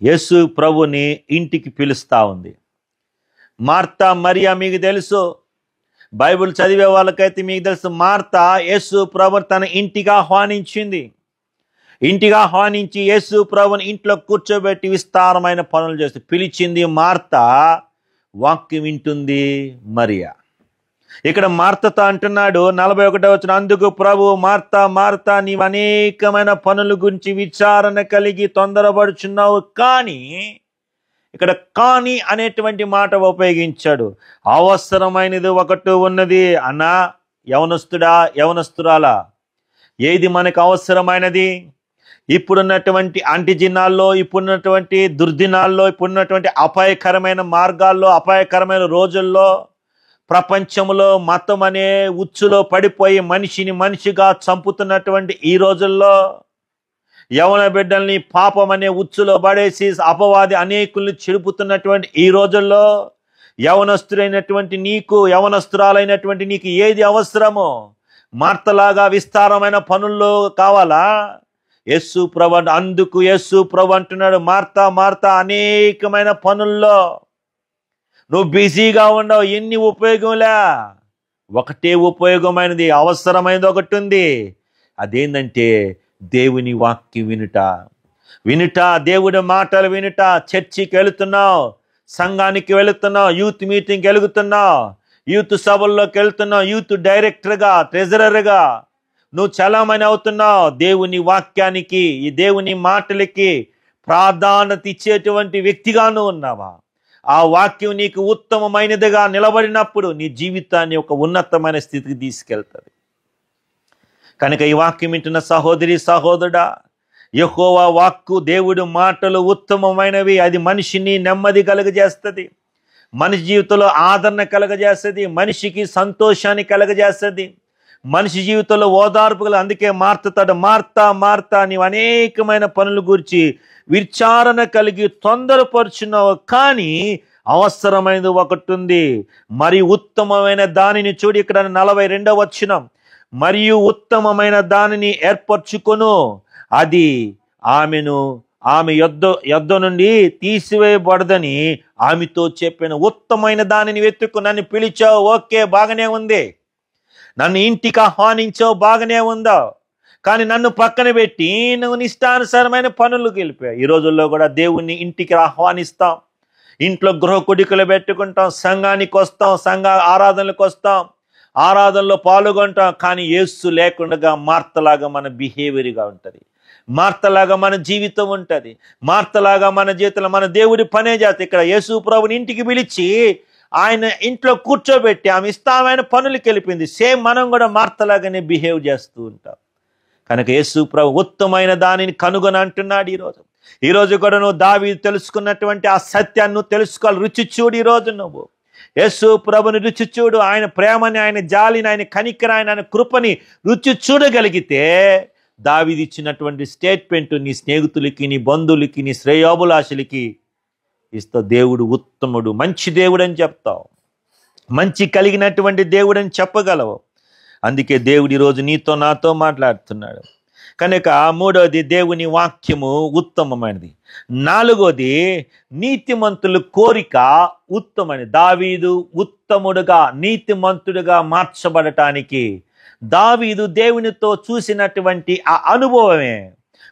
యేసు ప్రభుని ఇంటికి పిలుస్తూ ఉంది. మార్తా మరియా మీకు తెలుసు, బైబిల్ చదివే వాళ్ళకైతే మీకు తెలుసు, మార్తా యేసు ప్రభు తన ఇంటికి ఆహ్వానించింది. ఇంటికి ఆహ్వానించి యేసు ప్రభుని ఇంట్లో కూర్చోబెట్టి విస్తారమైన పనులు చేస్తూ పిలిచింది. మార్తా వాక్యం వింటుంది మరియా. ఇక్కడ మార్తతో అంటున్నాడు 41వ వచనం, అందుకు ప్రభు, మార్తా మార్తా, నీవు అనేకమైన పనుల గురించి విచారణ కలిగి తొందరపడుచున్నావు, కానీ ఇక్కడ కానీ అనేటువంటి మాట ఉపయోగించాడు. అవసరమైనది ఒకటి ఉన్నది. అన్నా, యవనస్తుడా, యవనస్తురాలా, ఏది మనకు అవసరమైనది? ఇప్పుడున్నటువంటి అంటిజినాల్లో, ఇప్పుడున్నటువంటి దుర్దినాల్లో, ఇప్పుడున్నటువంటి అపాయకరమైన మార్గాల్లో, అపాయకరమైన రోజుల్లో, ప్రపంచంలో మతం అనే ఉచ్చులో పడిపోయి మనిషిని మనిషిగా చంపుతున్నటువంటి ఈ రోజుల్లో, యవన బిడ్డల్ని పాపం అనే ఉచ్చులో పడేసి అపవాది అనేకుల్ని చెడుపుతున్నటువంటి ఈ రోజుల్లో, యవనస్తులైనటువంటి నీకు, యవనస్తురాలైనటువంటి నీకు ఏది అవసరమో? మార్తలాగా విస్తారమైన పనుల్లో కావాలా? యేసు ప్రభు, అందుకు యేసు ప్రభు అంటున్నాడు, మార్తా మార్తా, అనేకమైన పనుల్లో నువ్వు బిజీగా ఉండవు. ఎన్ని ఉపయోగంలే, ఒకటే ఉపయోగమైనది, అవసరమైనది ఒకటి ఉంది. అదేంటంటే దేవుని వాక్యం వినుట, దేవుడి మాటలు వినుట. చర్చికి వెళుతున్నావు, సంఘానికి వెళుతున్నావు, యూత్ మీటింగ్కి వెళుతున్నావు, యూత్ సభల్లోకి వెళ్తున్నావు, యూత్ డైరెక్టర్గా, ట్రెజరర్గా నువ్వు చలామణి అవుతున్నావు. దేవుని వాక్యానికి, ఈ దేవుని మాటలకి ప్రాధాన్యత ఇచ్చేటువంటి వ్యక్తిగాను ఉన్నావా? ఆ వాక్యం నీకు ఉత్తమమైనదిగా నిలబడినప్పుడు నీ జీవితాన్ని ఒక ఉన్నతమైన స్థితికి తీసుకెళ్తుంది. కనుక ఈ వాక్యం వింటున్న సహోదరి సహోదరుడా, యెహోవా వాక్కు, దేవుడి మాటలు ఉత్తమమైనవి. అది మనిషిని నెమ్మది కలుగజేస్తుంది, మనిషి జీవితంలో ఆదరణ కలుగజేస్తుంది, మనిషికి సంతోషాన్ని కలుగజేస్తుంది, మనిషి జీవితంలో ఓదార్పు. అందుకే మార్తతాడు, మార్తా మార్తా, నీవు అనేకమైన పనుల గురించి విచారణ కలిగి తొందరపరుచున్నావు, కానీ అవసరమైనది ఒకటి ఉంది. మరి ఉత్తమమైన దానిని చూడు, ఇక్కడ 42వ వచనం, మరియు ఉత్తమమైన దానిని ఏర్పరచుకొను, అది ఆమె యొద్ద నుండి తీసివేయబడదని ఆమెతో చెప్పాను. ఉత్తమమైన దానిని వెతుక్కు. నన్ను పిలిచావు, ఓకే, బాగానే ఉంది. నన్ను ఇంటికి ఆహ్వానించావు, బాగానే ఉందా, కానీ నన్ను పక్కన పెట్టి నువ్వు నిష్టానుసారమైన పనులకు వెళ్ళిపోయావు. ఈ రోజుల్లో కూడా దేవుణ్ణి ఇంటికి ఆహ్వానిస్తాం, ఇంట్లో గృహ కుడికలు పెట్టుకుంటాం, సంఘానికి వస్తాం, సంఘ ఆరాధనలకు వస్తాం, ఆరాధనలో పాల్గొంటాం, కానీ యేసు లేకుండా మార్తలాగా మన బిహేవియర్గా ఉంటుంది, మార్తలాగా మన జీవితం ఉంటుంది, మార్తలాగా మన జీవితంలో మన దేవుడి పనే చేస్తే. ఇక్కడ యేసు ప్రభుని ఇంటికి పిలిచి ఆయన ఇంట్లో కూర్చోబెట్టి ఆమె ఇష్టమైన పనులకి వెళ్ళిపోయింది. సేమ్ మనం కూడా మార్తలాగానే బిహేవ్ చేస్తూ ఉంటాం. కనుక యేసు ప్రభు ఉత్తమైన దానిని కనుగొని అంటున్నాడు. ఈరోజు కూడా నువ్వు దావీదు తెలుసుకున్నటువంటి ఆ సత్యాన్ని నువ్వు తెలుసుకోవాలి. రుచి చూడు. ఈరోజు నువ్వు యేసు ప్రభుని రుచి చూడు. ఆయన ప్రేమని, ఆయన జాలిని, ఆయన కనికరాన్ని, ఆయన కృపని రుచి చూడగలిగితే దావీదు ఇచ్చినటువంటి స్టేట్మెంట్ నీ స్నేహితులకి, నీ బంధువులకి, నీ శ్రేయోభిలాషులకి ఇస్తా. దేవుడు ఉత్తముడు, మంచి దేవుడు అని చెప్తావు, మంచి కలిగినటువంటి దేవుడు అని చెప్పగలవు. అందుకే దేవుడు ఈరోజు నీతో నాతో మాట్లాడుతున్నాడు. కనుక మూడవది దేవుని వాక్యము ఉత్తమమైనది. నాలుగోది నీతిమంతుల కోరిక ఉత్తమమైనది. దావీదు ఉత్తముడుగా నీతిమంతుడుగా మార్చబడటానికి దావీదు దేవునితో చూసినటువంటి ఆ అనుభవమే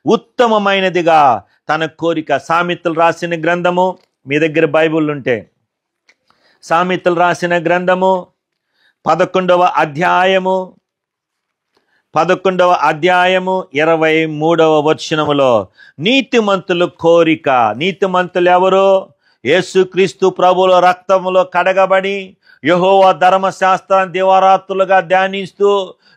ఉత్తమమైనదిగా తన కోరిక. సామెతలు రాసిన గ్రంథము, మీ దగ్గర బైబిల్ ఉంటే సామెతలు రాసిన గ్రంథము 11వ అధ్యాయము 23వ వచనములో నీతిమంతుల కోరిక. నీతిమంతులు ఎవరు? యేసుక్రీస్తు ప్రభువుల రక్తములో కడగబడి యెహోవా ధర్మశాస్త్రాన్ని దివారాత్రులుగా ధ్యానిస్తూ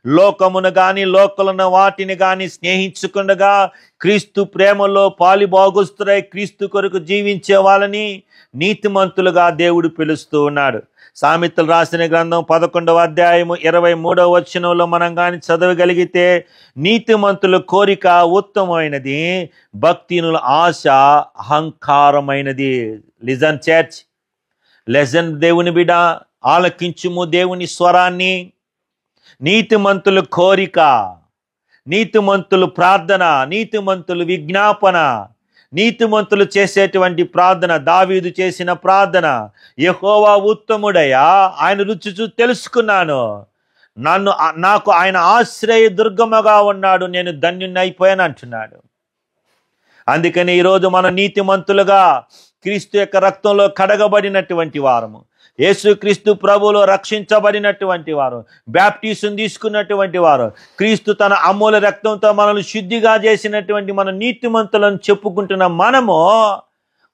లోకమును గాని లోకలను వాటిని గాని స్నేహించకుండగా క్రీస్తు ప్రేమలో పాలిభాగస్తులై క్రీస్తు కొరకు జీవించే వాళ్ళని నీతిమంతులుగా దేవుడు పిలుస్తూ ఉన్నాడు. సామెతలు రాసిన గ్రంథం 11వ అధ్యాయము 23వ వచనంలో మనం కానీ చదవగలిగితే నీతిమంతుల కోరిక ఉత్తమమైనది, భక్తినుల ఆశ అహంకారమైనది. లిజన్ చర్చ్, లెజన్ దేవుని బిడ్డ, ఆలకించుము దేవుని స్వరాన్ని. నీతిమంతుల కోరిక, నీతిమంతులు ప్రార్థన, నీతిమంతులు విజ్ఞాపన, నీతిమంతులు చేసేటువంటి ప్రార్థన. దావీదు చేసిన ప్రార్థన, యెహోవా ఉత్తముడయ్యా, ఆయన రుచి చూసి తెలుసుకున్నాను, నాకు ఆయన ఆశ్రయ దుర్గముగా ఉన్నాడు, నేను ధన్యుని అయిపోయాను అంటున్నాడు. అందుకని ఈరోజు మనం నీతిమంతులుగా క్రీస్తు యొక్క రక్తంలో కడగబడినటువంటి వారము, యేసుక్రీస్తు ప్రభువులో రక్షించబడినటువంటి వారు, బ్యాప్టిజం తీసుకున్నటువంటి వారు, క్రీస్తు తన అమూల్య రక్తంతో మనల్ని శుద్ధిగా చేసినటువంటి మన నీతిమంతులను చెప్పుకుంటున్న మనము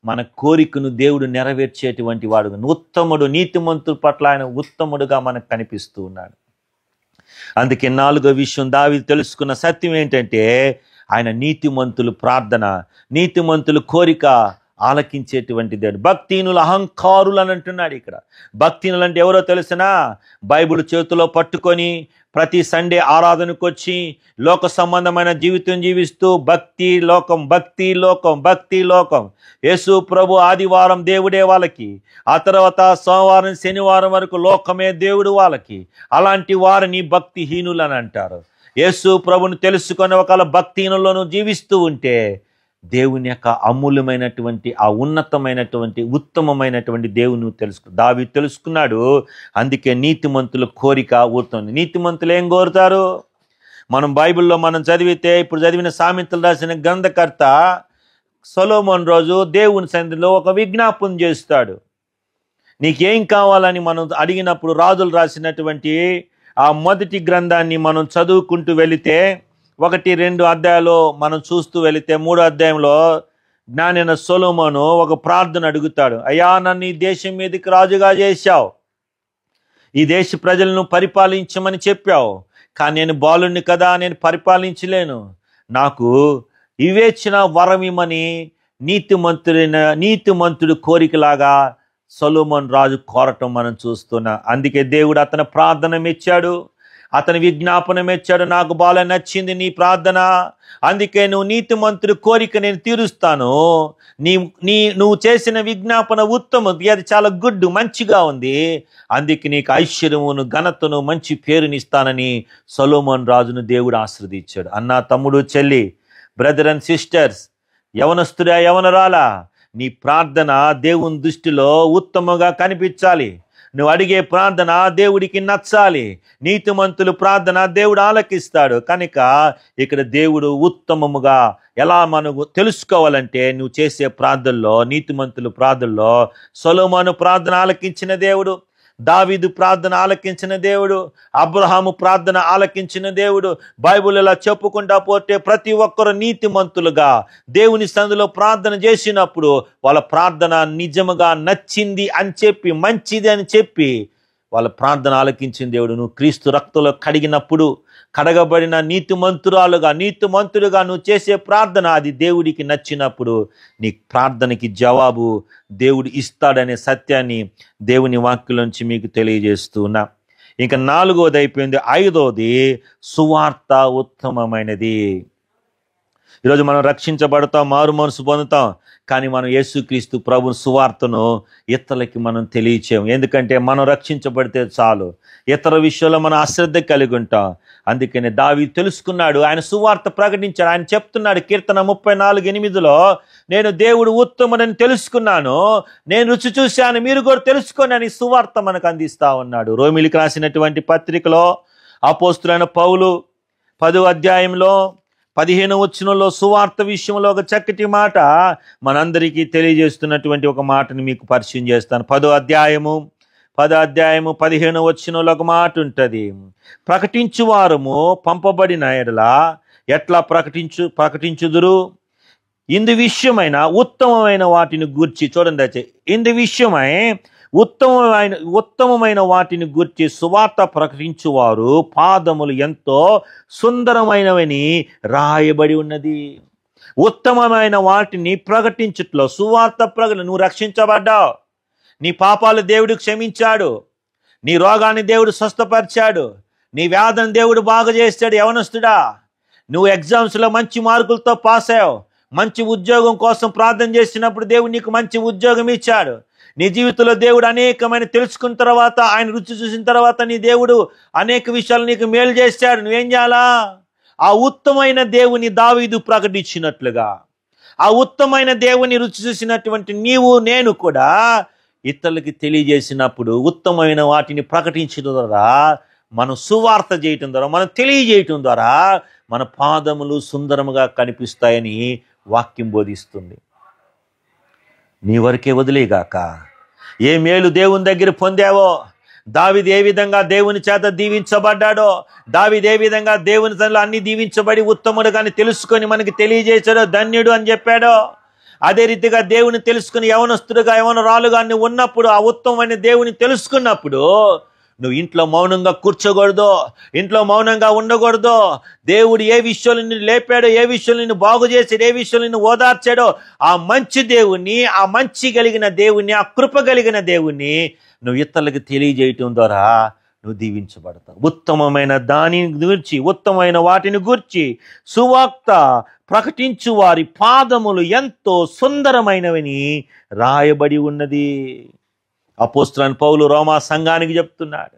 మన కోరికను దేవుడు నెరవేర్చేటువంటి వాడు, ఉత్తముడు. నీతిమంతుల పట్ల ఆయన ఉత్తముడుగా మనకు కనిపిస్తూ ఉన్నాడు. అందుకే నాలుగో విషయం దావీదు తెలుసుకున్న సత్యం ఏంటంటే ఆయన నీతిమంతులు ప్రార్థన, నీతిమంతులు కోరిక ఆలకించేటువంటి దేవుడు. భక్తిహీనులు అహంకారులు అని అంటున్నాడు ఇక్కడ. భక్తిహీనులు అంటే ఎవరో తెలిసినా, బైబిల్ చేతిలో పట్టుకొని ప్రతి సండే ఆరాధనకు వచ్చి లోక సంబంధమైన జీవితం జీవిస్తూ భక్తి లోకం, భక్తి లోకం, భక్తి లోకం. యేసు ప్రభు ఆదివారం దేవుడే వాళ్ళకి, ఆ తర్వాత సోమవారం శనివారం వరకు లోకమే దేవుడు వాళ్ళకి. అలాంటి వారిని భక్తిహీనులు అని అంటారు. యేసు ప్రభుని తెలుసుకొని ఒకవేళ భక్తిహీనులను జీవిస్తూ ఉంటే దేవుని యొక్క అమూల్యమైనటువంటి ఆ ఉన్నతమైనటువంటి ఉత్తమమైనటువంటి దేవుని దావీదు తెలుసుకున్నాడు. అందుకే నీతిమంతుల కోరిక ఊరుతుంది. నీతిమంతులు ఏం కోరుతారు? మనం బైబిల్లో మనం చదివితే, ఇప్పుడు చదివిన సామెతలు రాసిన గ్రంథకర్త సొలొమోను రోజు దేవుని సన్నిధిలో ఒక విజ్ఞాపన చేస్తాడు. నీకేం కావాలని మనం అడిగినప్పుడు రాజులు రాసినటువంటి ఆ మొదటి గ్రంథాన్ని మనం చదువుకుంటూ వెళితే 1-2 అధ్యాయాలు మనం చూస్తూ వెళితే 3వ అధ్యాయంలో జ్ఞానైన సొలొమోను ఒక ప్రార్థన అడుగుతాడు. అయ్యా, నన్ను ఈ దేశం మీదకి రాజుగా చేశావు, ఈ దేశ ప్రజలను పరిపాలించమని చెప్పావు, కానీ నేను బాలుని కదా, నేను పరిపాలించలేను, నాకు వివేచన వరం ఇమ్మని నీతిమంతుడు కోరికలాగా సొలొమోను రాజు కోరటం మనం చూస్తున్నాం. అందుకే దేవుడు అతని ప్రార్థన మెచ్చాడు, అతని విజ్ఞాపన మెచ్చాడు. నాకు బాగా నచ్చింది నీ ప్రార్థన, అందుకే నువ్వు నీతిమంతుడి కోరిక నేను తీరుస్తాను, నువ్వు చేసిన విజ్ఞాపన ఉత్తమం, అది చాలా గుడ్, మంచిగా ఉంది, అందుకే నీకు ఐశ్వర్యమును ఘనతను మంచి పేరునిస్తానని సొలొమోను రాజును దేవుడు ఆశీర్వదించాడు. అన్న, తమ్ముడు, చెల్లి, బ్రదర్ అండ్ సిస్టర్స్, యవనస్తుడా యవనరాలా, నీ ప్రార్థన దేవుని దృష్టిలో ఉత్తమంగా కనిపించాలి. నువ్వు అడిగే ప్రార్థన దేవుడికి నచ్చాలి. నీతిమంతులు ప్రార్థన దేవుడు ఆలకిస్తాడు. కనుక ఇక్కడ దేవుడు ఉత్తమముగా ఎలా మనకు తెలుసుకోవాలంటే, నువ్వు చేసే ప్రార్థనలో, నీతిమంతులు ప్రార్థనలో సొలొమోను ప్రార్థన ఆలకించిన దేవుడు, దావీదు ప్రార్థన ఆలకించిన దేవుడు, అబ్రహాము ప్రార్థన ఆలకించిన దేవుడు. బైబిల్ ఇలా చెప్పుకుంటా పోతే ప్రతి ఒక్కరు నీతిమంతులుగా దేవుని సన్నిధిలో ప్రార్థన చేసినప్పుడు వాళ్ళ ప్రార్థన నిజముగా నచ్చింది అని చెప్పి, మంచిది అని చెప్పి వాళ్ళ ప్రార్థన ఆలకించిన దేవుడు. నువ్వు క్రీస్తు రక్తంలో కడిగినప్పుడు కడగబడిన నీతిమంతుడుగా నువ్వు చేసే ప్రార్థన అది దేవుడికి నచ్చినప్పుడు నీ ప్రార్థనకి జవాబు దేవుడు ఇస్తాడనే సత్యాన్ని దేవుని వాక్యంలోంచి మీకు తెలియజేస్తున్నా. ఇంకా 4వది అయిపోయింది. 5వది సువార్త ఉత్తమమైనది. ఈరోజు మనం రక్షించబడతాం, మారు మనసు పొందుతాం, కానీ మనం యేసుక్రీస్తు ప్రభు సువార్తను ఇతరులకి మనం తెలియచేయం. ఎందుకంటే మనం రక్షించబడితే చాలు, ఇతర విషయాల్లో మనం అశ్రద్ధ కలిగి ఉంటాం. అందుకని దావీదు తెలుసుకున్నాడు, ఆయన సువార్త ప్రకటించాడు. ఆయన చెప్తున్నాడు కీర్తన 34:8, నేను దేవుడు ఉత్తముడని తెలుసుకున్నాను, నేను రుచి చూశాను, మీరు కూడా తెలుసుకొని అని సువార్త మనకు అందిస్తా ఉన్నాడు. రోమిలికి రాసినటువంటి పత్రికలో అపోస్తులైన పౌలు 10వ అధ్యాయంలో 15వ వచనంలో సువార్త విషయంలో ఒక చక్కటి మాట మనందరికీ తెలియజేస్తున్నటువంటి ఒక మాటను మీకు పరిచయం చేస్తాను. 10వ అధ్యాయము 15వ వచనంలో ఒక మాట ఉంటుంది. ప్రకటించువారము పంపబడిన ఎడల ఎట్లా ప్రకటించుదురు? ఇందు విషయమైన ఉత్తమమైన వాటిని గూర్చి, చూడండి దయచేసి, ఇందు విషయమై ఉత్తమమైన వాటిని గూర్చి సువార్త ప్రకటించువారు పాదములు ఎంతో సుందరమైనవని రాయబడి ఉన్నది. ఉత్తమమైన వాటిని ప్రకటించుట్లో సువార్త నువ్వు రక్షించబడ్డావు, నీ పాపాలు దేవుడు క్షమించాడు, నీ రోగాన్ని దేవుడు స్వస్థపరిచాడు, నీ వ్యాధిని దేవుడు బాగు చేస్తాడు. యవనస్తుడా, నువ్వు ఎగ్జామ్స్లో మంచి మార్కులతో పాస్ అయ్యావు, మంచి ఉద్యోగం కోసం ప్రార్థన చేసినప్పుడు దేవుడు నీకు మంచి ఉద్యోగం ఇచ్చాడు. నీ జీవితంలో దేవుడు అనేకమైన తెలుసుకున్న తర్వాత, ఆయన రుచి చూసిన తర్వాత నీ దేవుడు అనేక విషయాలు నీకు మేలు చేశాడు. నువ్వేం చేయాలా? ఆ ఉత్తమైన దేవుని దావీదు ప్రకటించినట్లుగా, ఆ ఉత్తమైన దేవుని రుచి చూసినటువంటి నీవు నేను కూడా ఇతరులకి తెలియజేసినప్పుడు, ఉత్తమమైన వాటిని ప్రకటించడం ద్వారా, మనం సువార్త చేయటం ద్వారా, మనం తెలియజేయటం ద్వారా మన పాదములు సుందరముగా కనిపిస్తాయని వాక్యం బోధిస్తుంది. నీ వరకే వదిలేగాక. ఏ మేలు దేవుని దగ్గర పొందావో, దావీదు ఏ విధంగా దేవుని చేత దీవించబడ్డాడో, దావీదు ఏ విధంగా దేవుని తనలో అన్ని దీవించబడి ఉత్తముడు కానీ తెలుసుకొని మనకి తెలియజేశాడో, ధన్యుడు అని చెప్పాడో, అదే రీతిగా దేవుని తెలుసుకుని యవనస్తుడుగా యవనరాలుగా నువ్వు ఉన్నప్పుడు, ఆ ఉత్తమమైన దేవుని తెలుసుకున్నప్పుడు నువ్వు ఇంట్లో మౌనంగా కూర్చోకూడదు, ఇంట్లో మౌనంగా ఉండకూడదు. దేవుడు ఏ విషయంలో నిన్ను లేపాడో, ఏ విషయంలో నిన్ను బాగు చేశాడు, ఏ విషయంలో నిన్ను ఓదార్చాడో, ఆ మంచి దేవుణ్ణి, ఆ మంచి కలిగిన దేవుణ్ణి, ఆ కృప కలిగిన దేవుణ్ణి నువ్వు ఇతరులకు తెలియజేయటం ద్వారా నువ్వు దీవించబడతావు. ఉత్తమమైన దాని గురించి, ఉత్తమమైన వాటిని గురించి సువార్త ప్రకటించు వారి పాదములు ఎంతో సుందరమైనవని రాయబడి ఉన్నది. అపోస్తలుడైన పౌలు రోమా సంఘానికి చెప్తున్నాడు.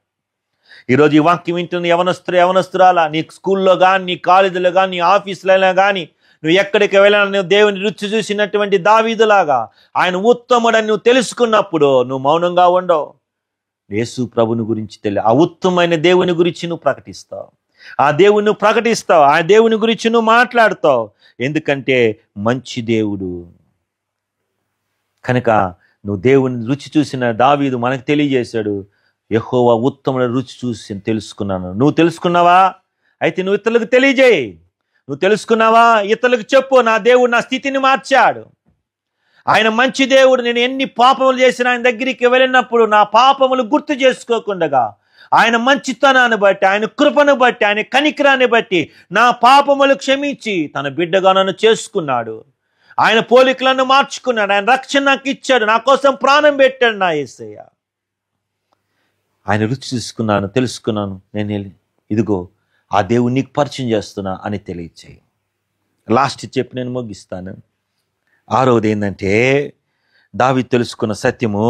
ఈరోజు ఈ వాక్యం వింటున్న యవనస్తురాలా, నీ స్కూల్లో కానీ, నీ కాలేజీలో కానీ, నీ ఆఫీసులో కానీ, నువ్వు ఎక్కడికి వెళ్ళినా నువ్వు దేవుని రుచి చూసినటువంటి దావీదులాగా ఆయన ఉత్తముడని నువ్వు తెలుసుకున్నప్పుడు నువ్వు మౌనంగా ఉండవు. యేసు ప్రభుని గురించి ఆ ఉత్తమమైన దేవుని గురించి నువ్వు ప్రకటిస్తావు, ఆ దేవుని నువ్వు ప్రకటిస్తావు, ఆ దేవుని గురించి నువ్వు మాట్లాడుతావు. ఎందుకంటే మంచి దేవుడు కనుక. నువ్వు దేవుని రుచి చూసిన దావీదు మనకు తెలియజేశాడు, యెహోవా ఉత్తముల రుచి చూసి తెలుసుకున్నాను. నువ్వు తెలుసుకున్నావా? అయితే నువ్వు ఇతరులకు తెలియజేయి. నువ్వు తెలుసుకున్నావా? ఇతరులకు చెప్పు, నా దేవుడు నా స్థితిని మార్చాడు, ఆయన మంచి దేవుడు. నేను ఎన్ని పాపములు చేసిన ఆయన దగ్గరికి వెళ్ళినప్పుడు నా పాపములు గుర్తు చేసుకోకుండా, ఆయన మంచితనాన్ని బట్టి, ఆయన కృపను బట్టి, ఆయన కనికరాన్ని బట్టి నా పాపములు క్షమించి తన బిడ్డగా నన్ను చేసుకున్నాడు. ఆయన పోలికలను మార్చుకున్నాడు, ఆయన రక్షణ నాకు ఇచ్చాడు, నా కోసం ప్రాణం పెట్టాడు నా యేసయ్య. ఆయన రుచి చూసుకున్నాను, తెలుసుకున్నాను, నేను ఇదిగో ఆ దేవుని నీకు పరిచయం చేస్తున్నా అని తెలియచేయి. లాస్ట్ చెప్పి నేను ముగిస్తాను. 6వది ఏంటంటే, దావీదు తెలుసుకున్న సత్యము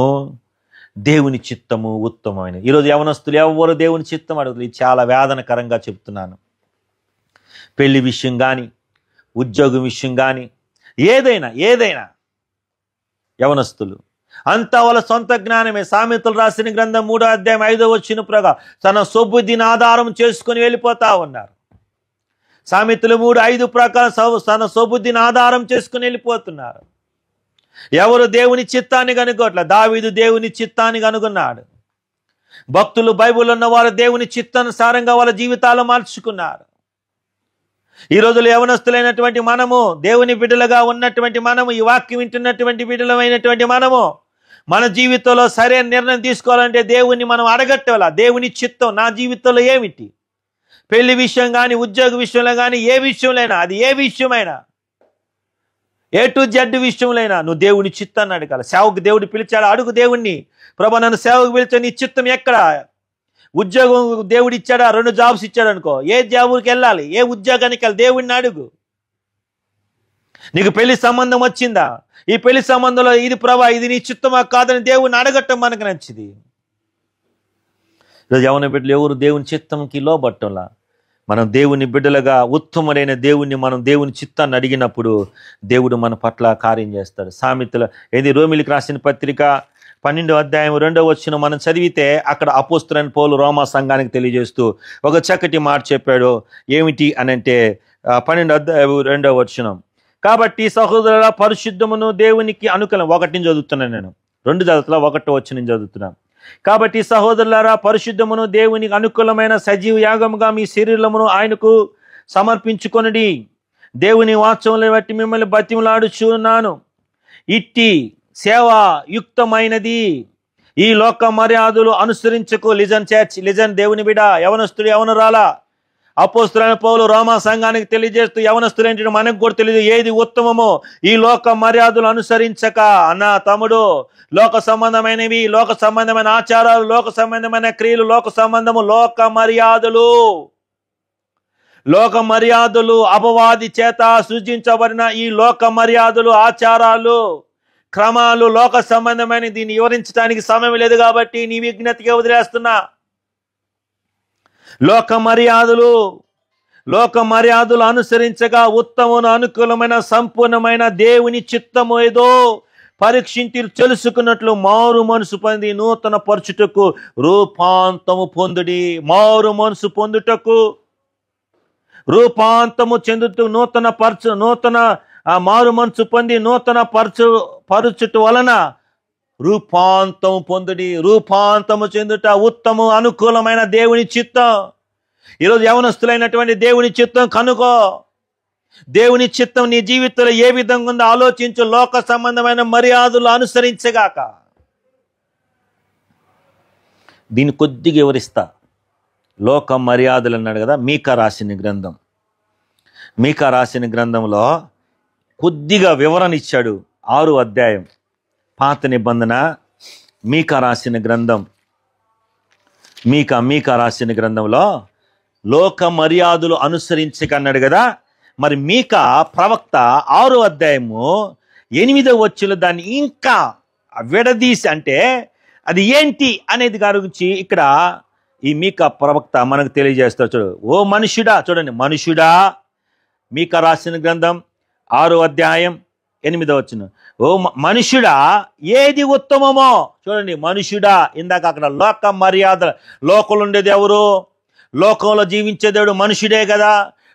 దేవుని చిత్తము ఉత్తమమైన. ఈరోజు యవనస్తులు ఎవరు దేవుని చిత్తం అడుగుతుంది. ఇది చాలా వేదనకరంగా చెప్తున్నాను. పెళ్లి విషయం కానీ, ఉద్యోగం విషయం కానీ, ఏదైనా యవనస్తులు అంతా వాళ్ళ సొంత జ్ఞానమే. సామెతలు రాసిన గ్రంథం 3వ అధ్యాయం 5వ వచనం ప్రకారం తన సొబుద్ధిని ఆధారం చేసుకుని వెళ్ళిపోతా ఉన్నారు. సామెతలు 3:5 ప్రకారం తన సొబుద్ధిని ఆధారం చేసుకుని వెళ్ళిపోతున్నారు. ఎవరు దేవుని చిత్తాన్ని కనుగోట్ల. దావీదు దేవుని చిత్తాన్ని కనుగొన్నాడు. భక్తులు, బైబిల్ ఉన్న వారు దేవుని చిత్తానుసారంగా వాళ్ళ జీవితాలు మార్చుకున్నారు. ఈ రోజులు యవనస్తులైనటువంటి మనము, దేవుని బిడ్డలుగా ఉన్నటువంటి మనము, ఈ వాక్యం వింటున్నటువంటి బిడ్డలమైనటువంటి మనము, మన జీవితంలో సరైన నిర్ణయం తీసుకోవాలంటే దేవుణ్ణి మనం అడగట్టాల. దేవుని చిత్తం నా జీవితంలో ఏమిటి? పెళ్లి విషయం కానీ, ఉద్యోగ విషయంలో కానీ, ఏ విషయంలోనైనా, అది ఏ విషయమైనా, A to Z విషయంలోనైనా నువ్వు దేవుని చిత్తాన్ని అడగాలి. సేవకు దేవుడు పిలిచాడు, అడుగు దేవుణ్ణి, ప్రభా నన్ను సేవకు పిలిచా, నీ చిత్తం ఎక్కడ? ఉద్యోగం దేవుడు ఇచ్చాడా? 2 జాబ్స్ ఇచ్చాడు అనుకో, ఏ జాబుకి వెళ్ళాలి, ఏ ఉద్యోగానికి వెళ్ళాలి? దేవుణ్ణి అడుగు. నీకు పెళ్లి సంబంధం వచ్చిందా? ఈ పెళ్లి సంబంధంలో ఇది ప్రభా, ఇది నీ చిత్తమా కాదని దేవుణ్ణి అడగటం మనకు నచ్చింది. ఈరోజు యవన బిడ్డలు ఎవరు దేవుని చిత్తంకి లోబట్టంలా. మనం దేవుని బిడ్డలుగా ఉత్తముడైన దేవుణ్ణి మనం దేవుని చిత్తాన్ని అడిగినప్పుడు దేవుడు మన పట్ల కార్యం చేస్తాడు. సామెతల రోమిలికి రాసిన పత్రిక 12వ అధ్యాయం 2వ వచనం మనం చదివితే అక్కడ అపోస్తలుడైన పౌలు రోమా సంఘానికి తెలియజేస్తూ ఒక చక్కటి మాట చెప్పాడు. ఏమిటి అని అంటే 12వ అధ్యాయం 2వ వచనం, కాబట్టి సహోదరుల పరిశుద్ధమును దేవునికి అనుకూలం. 1 నుంచి చదువుతున్నాను నేను, 2 చదువుతున్నా, 1వ వచనం చదువుతున్నాను. కాబట్టి సహోదరులారా పరిశుద్ధమును దేవునికి అనుకూలమైన సజీవ యాగముగా మీ శరీరమును ఆయనకు సమర్పించుకొనుడి. దేవుని వాక్యములను బట్టి మిమ్మల్ని బతిమలాడుచున్నాను. ఇట్టి సేవ యుక్తమైనది. ఈ లోక మర్యాదలు అనుసరించకు. లిజన్ చర్చ్, లిజన్ దేవుని బిడ్డ, యవనస్తుడు యవనరాలా. అపోస్తలుడైన పౌలు రోమా సంఘానికి తెలియజేస్తూ యవనస్తుడేంటి మనకు కూడా తెలియదు ఏది ఉత్తమమో. ఈ లోక మర్యాదలు అనుసరించక అన్న తమ్ముడు, లోక సంబంధమైనవి, లోక సంబంధమైన ఆచారాలు, లోక సంబంధమైన క్రియలు, లోక సంబంధము, లోక మర్యాదలు అపవాది చేత సృజించబడిన ఈ లోక మర్యాదలు, ఆచారాలు, క్రమాలు లోక సంబంధమైన. దీన్ని వివరించడానికి సమయం లేదు కాబట్టి నీ విజ్ఞతగా వదిలేస్తున్నా. లోక మర్యాదలు అనుసరించగా ఉత్తమను అనుకూలమైన సంపూర్ణమైన దేవుని చిత్తము ఏదో పరీక్షించి తెలుసుకున్నట్లు మారు మనసు పొంది నూతన పరచుటకు రూపాంతము పొందుడి. మారు మనసు పొందుటకు, రూపాంతము చెందుతూ మారు మనసు పొంది నూతన పరచుట వలన రూపాంతము పొందుడి. రూపాంతము చెందుట ఉత్తమ అనుకూలమైన దేవుని చిత్తం. ఈరోజు యవనస్తులైనటువంటి దేవుని చిత్తం కనుకో. దేవుని చిత్తం నీ జీవితంలో ఏ విధంగా ఉందో ఆలోచించు. లోక సంబంధమైన మర్యాదలు అనుసరించగాక. దీన్ని కొద్దిగా వివరిస్తా. లోక మర్యాదలు అన్నాడు కదా. మీకా రాసిన గ్రంథంలో కొద్దిగా వివరణ ఇచ్చాడు. 6వ అధ్యాయం పాత నిబంధన మీకా రాసిన గ్రంథంలో లోక మర్యాదలు అనుసరించకన్నాడు కదా. మరి మీకా ప్రవక్త 6వ అధ్యాయము 8వ వచనంలో దాన్ని ఇంకా విడదీసి, అంటే అది ఏంటి అనేది గురించి ఇక్కడ ఈ మీకా ప్రవక్త మనకు తెలియజేస్తాడు. చూడు, ఓ మనుషుడా, చూడండి, మనుషుడా, మీకా రాసిన గ్రంథం 6వ అధ్యాయం 8వ వచనం, ఓ మనుషుడా ఏది ఉత్తమమో. చూడండి, మనుషుడా, ఇందాక అక్కడ లోక మర్యాద. లోకంలో ఉండేది ఎవరు? లోకంలో జీవించే దేవుడు మనుషుడే కదా.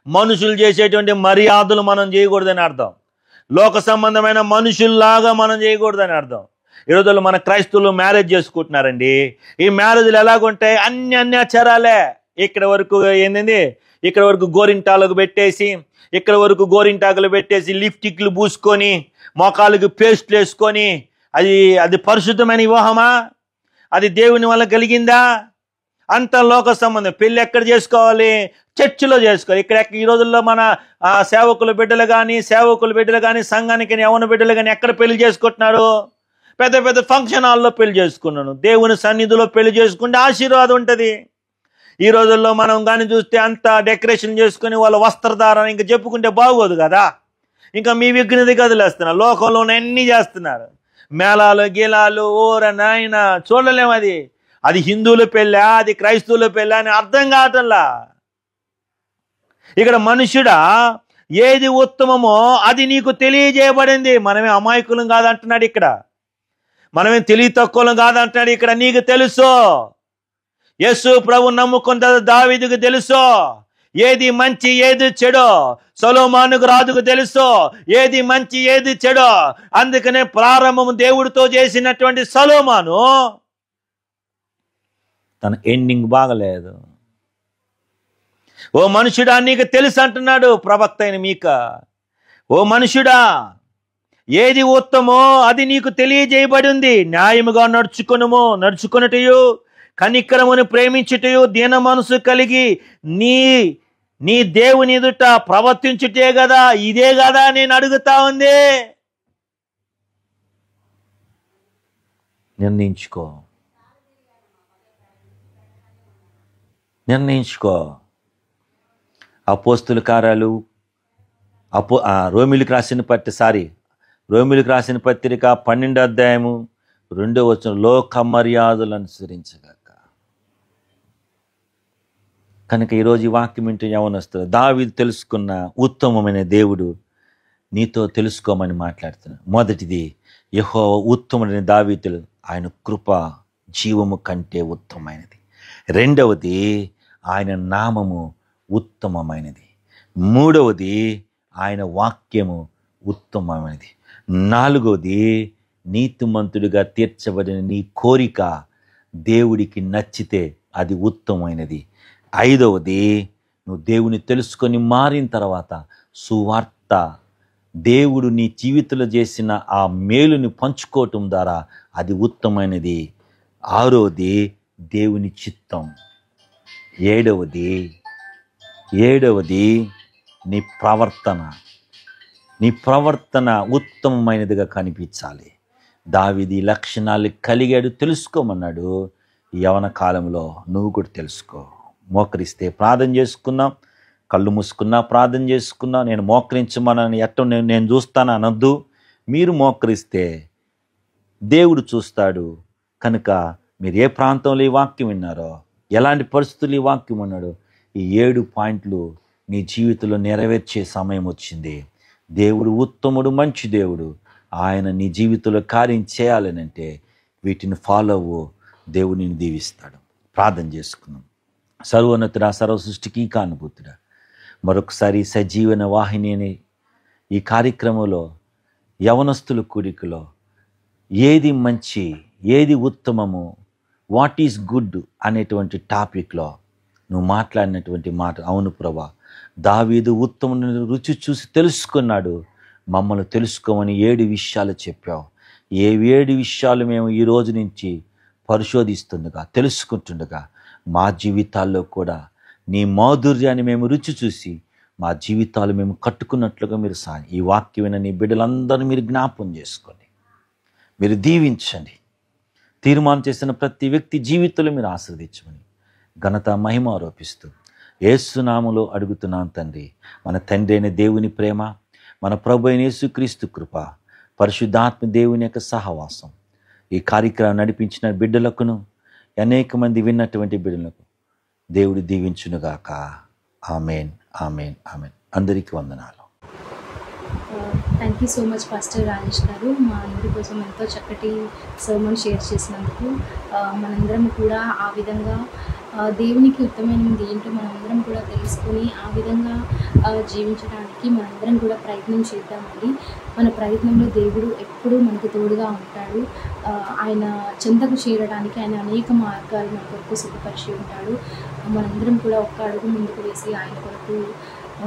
మనుషులు చేసేటువంటి మర్యాదలు మనం చేయకూడదని అర్థం. లోక సంబంధమైన మనుషుల్లాగా మనం చేయకూడదని అర్థం. ఈరోజు మన క్రైస్తవులు మ్యారేజ్ చేసుకుంటున్నారండి. ఈ మ్యారేజ్లు ఎలాగుంటాయి? అన్ని ఆచారాలే. ఇక్కడ వరకు ఏంటండి, ఇక్కడ వరకు గోరింటాలకు పెట్టేసి, లిప్టిక్లు పూసుకొని, మోకాళ్ళకు పేస్ట్లు వేసుకొని, అది పరిశుద్ధమైన వివాహమా? అది దేవుని వల్ల కలిగిందా? అంత లోక సంబంధం. పెళ్ళి ఎక్కడ చేసుకోవాలి? చర్చిలో చేసుకోవాలి. ఇక్కడ ఈ రోజుల్లో మన సేవకుల బిడ్డలు కానీ సంఘానికి యవన బిడ్డలు కానీ ఎక్కడ పెళ్లి చేసుకుంటున్నారు? పెద్ద పెద్ద ఫంక్షన్ హాల్లో పెళ్లి చేసుకున్నాను. దేవుని సన్నిధిలో పెళ్లి చేసుకుంటే ఆశీర్వాదం ఉంటుంది. ఈ రోజుల్లో మనం కానీ చూస్తే అంత డెకరేషన్ చేసుకుని వాళ్ళ వస్త్రధారణ ఇంకా చెప్పుకుంటే బాగోదు కదా. ఇంకా మీ విఘ్నత కదిలేస్తున్నారు. లోకంలోనే అన్నీ చేస్తున్నారు. మేళాలు గీలాలు, ఓర నాయన చూడలేము. అది హిందువుల పెళ్ళా, అది క్రైస్తవుల పెళ్ళా అని అర్థం కావటంలా. ఇక్కడ మనుషుడా ఏది ఉత్తమమో అది నీకు తెలియజేయబడింది. మనమే అమాయకులం కాదంటున్నాడు ఇక్కడ. మనమే తెలివి తక్కువలం కాదంటున్నాడు ఇక్కడ. నీకు తెలుసు. యేసు ప్రభు నమ్ముకున్న దావీదుకు తెలుసు ఏది మంచి ఏది చెడో. సొలొమోనుకు రాజుకు తెలుసు ఏది మంచి ఏది చెడో. అందుకనే ప్రారంభం దేవుడితో చేసినటువంటి సొలొమోను తన ఎండింగ్ బాగలేదు. ఓ మనుషుడా నీకు తెలుసు అంటున్నాడు ప్రవక్త అయిన మీకా. ఓ మనుషుడా ఏది ఉత్తమో అది నీకు తెలియజేయబడి ఉంది. న్యాయముగా నడుచుకొనుటయు, కనికరమును ప్రేమించుటయు, దీన మనసు కలిగి నీ దేవుని ఎదుట ప్రవర్తించుటే కదా. ఇదే కదా నేను అడుగుతా ఉంది. నిర్ణయించుకో. అపోస్తుల కార్యాలు రోమిలికి రాసిన పత్రిక 12వ అధ్యాయము 2వ వచనం, లోక మర్యాదలు అనుసరించగాక. కనుక ఈరోజు ఈ వాక్యం వింటే యవనస్తులు దావీదు తెలుసుకున్న ఉత్తమమైన దేవుడు నీతో తెలుసుకోమని మాట్లాడుతున్నాను. మొదటిది, యెహోవా ఉత్తముడైన దావీదు, ఆయన కృప జీవము కంటే ఉత్తమమైనది. రెండవది, ఆయన నామము ఉత్తమమైనది. మూడవది, ఆయన వాక్యము ఉత్తమమైనది. నాలుగవది, నీతిమంతుడిగా తీర్చబడిన నీ కోరిక దేవుడికి నచ్చితే అది ఉత్తమమైనది. ఐదవది, నువ్వు దేవుని తెలుసుకొని మారిన తర్వాత సువార్త, దేవుడు నీ జీవితంలో చేసిన ఆ మేలుని పంచుకోవటం ద్వారా అది ఉత్తమమైనది. ఆరవది, దేవుని చిత్తం. ఏడవది నీ ప్రవర్తన ఉత్తమమైనదిగా కనిపించాలి. దావీదు లక్షణాలు కలిగాడు, తెలుసుకోమన్నాడు. యవన కాలంలో నువ్వు కూడా తెలుసుకో. మోకరిస్తే ప్రార్థన చేసుకున్నాం, కళ్ళు మూసుకున్నా ప్రార్థన చేసుకున్నా. నేను మోకరించమని నేను చూస్తాను అనొద్దు. మీరు మోకరిస్తే దేవుడు చూస్తాడు. కనుక మీరు ఏ ప్రాంతంలో ఈ వాక్యం విన్నారో, ఎలాంటి పరిస్థితులు ఈ వాక్యం ఉన్నాడో, ఈ 7 పాయింట్లు నీ జీవితంలో నెరవేర్చే సమయం వచ్చింది. దేవుడు ఉత్తముడు, మంచి దేవుడు. ఆయన నీ జీవితంలో కార్యం చేయాలనంటే వీటిని ఫాలో అవ్వు. దేవుడు నిన్ను దీవిస్తాడు. ప్రార్థన చేసుకున్నాం. సర్వోన్నతుడా, సర్వ సృష్టికి కానుభూతుడా, మరొకసారి సజీవన వాహిని అనే ఈ కార్యక్రమంలో యవనస్తుల కూడికలో ఏది మంచి, ఏది ఉత్తమము, వాట్ ఈజ్ గుడ్ అనేటువంటి టాపిక్లో నువ్వు మాట్లాడినటువంటి మాట, అవును ప్రభా, దావీదు ఉత్తముని రుచి చూసి తెలుసుకున్నాడు. మమ్మల్ని తెలుసుకోమని 7 విషయాలు చెప్పావు. ఏ 7 విషయాలు మేము ఈ రోజు నుంచి పరిశోధిస్తుండగా, తెలుసుకుంటుండగా మా జీవితాల్లో కూడా నీ మాధుర్యాన్ని మేము రుచి చూసి మా జీవితాలు మేము కట్టుకున్నట్లుగా మీరు ఈ వాక్యమైన నీ బిడ్డలందరూ మీరు జ్ఞాపం చేసుకోండి, మీరు దీవించండి. తీర్మానం చేసిన ప్రతి వ్యక్తి జీవితంలో మీరు ఆశీర్వదించమని ఘనత మహిమ ఆరోపిస్తూ యేసు నామములో అడుగుతున్నాను తండ్రి. మన తండ్రి అయిన దేవుని ప్రేమ, మన ప్రభు అయిన యేసుక్రీస్తు కృప, పరిశుద్ధాత్మ దేవుని యొక్క సహవాసం ఈ కార్యక్రమం నడిపించిన బిడ్డలకును, అనేక మంది విన్నటువంటి బిడ్డలకు దేవుడు దీవించునుగాక. Amen, amen, amen. అందరికీ వందనాలు. Thank you so much pastor Rajesh గారు, మా అందరి కోసం ఎంతో చక్కటి సర్మన్ షేర్ చేసినందుకు. మనందరం కూడా ఆ విధంగా దేవునికి ఉత్తమమైనది ఏంటో మనందరం కూడా తెలుసుకొని ఆ విధంగా జీవించడానికి మనందరం కూడా ప్రయత్నం చేద్దామండి. మన ప్రయత్నంలో దేవుడు ఎప్పుడూ మనకు తోడుగా ఉంటాడు. ఆయన చెంతకు చేరడానికి ఆయన అనేక మార్గాలు మన కొరకు సిద్ధపరిచి ఉంటాడు. మనందరం కూడా ఒక్క అడుగు ముందుకు వేసి ఆయన కొరకు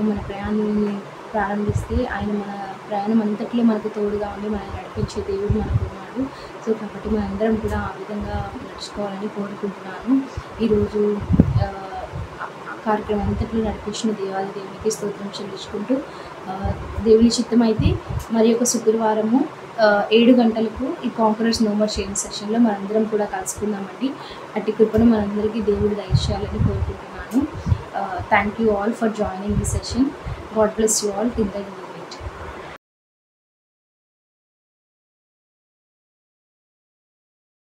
మన ప్రయాణాన్ని ప్రారంభిస్తే ఆయన మన ప్రయాణం అంతట్లో మనకు తోడుగా ఉండి మనల్ని నడిపించే దేవుడు మనకు ఉన్నాడు. సో కాబట్టి మనందరం కూడా ఆ విధంగా నడుచుకోవాలని కోరుకుంటున్నాను. ఈరోజు కార్యక్రమం అంతట్లో నడిపించిన దేవునికి స్తోత్రం చెల్లించుకుంటూ, దేవుని చిత్తం అయితే మరి ఒక శుక్రవారము 7 గంటలకు ఈ కాంకరర్స్ నో మోర్ షేమ్ సెషన్లో మనందరం కూడా కలుసుకుందామండి. అట్టి కృపను మనందరికీ దేవుడు దయచేయాలని కోరుకుంటున్నాను. Thank you all for joining the session. God bless you all till the new meet.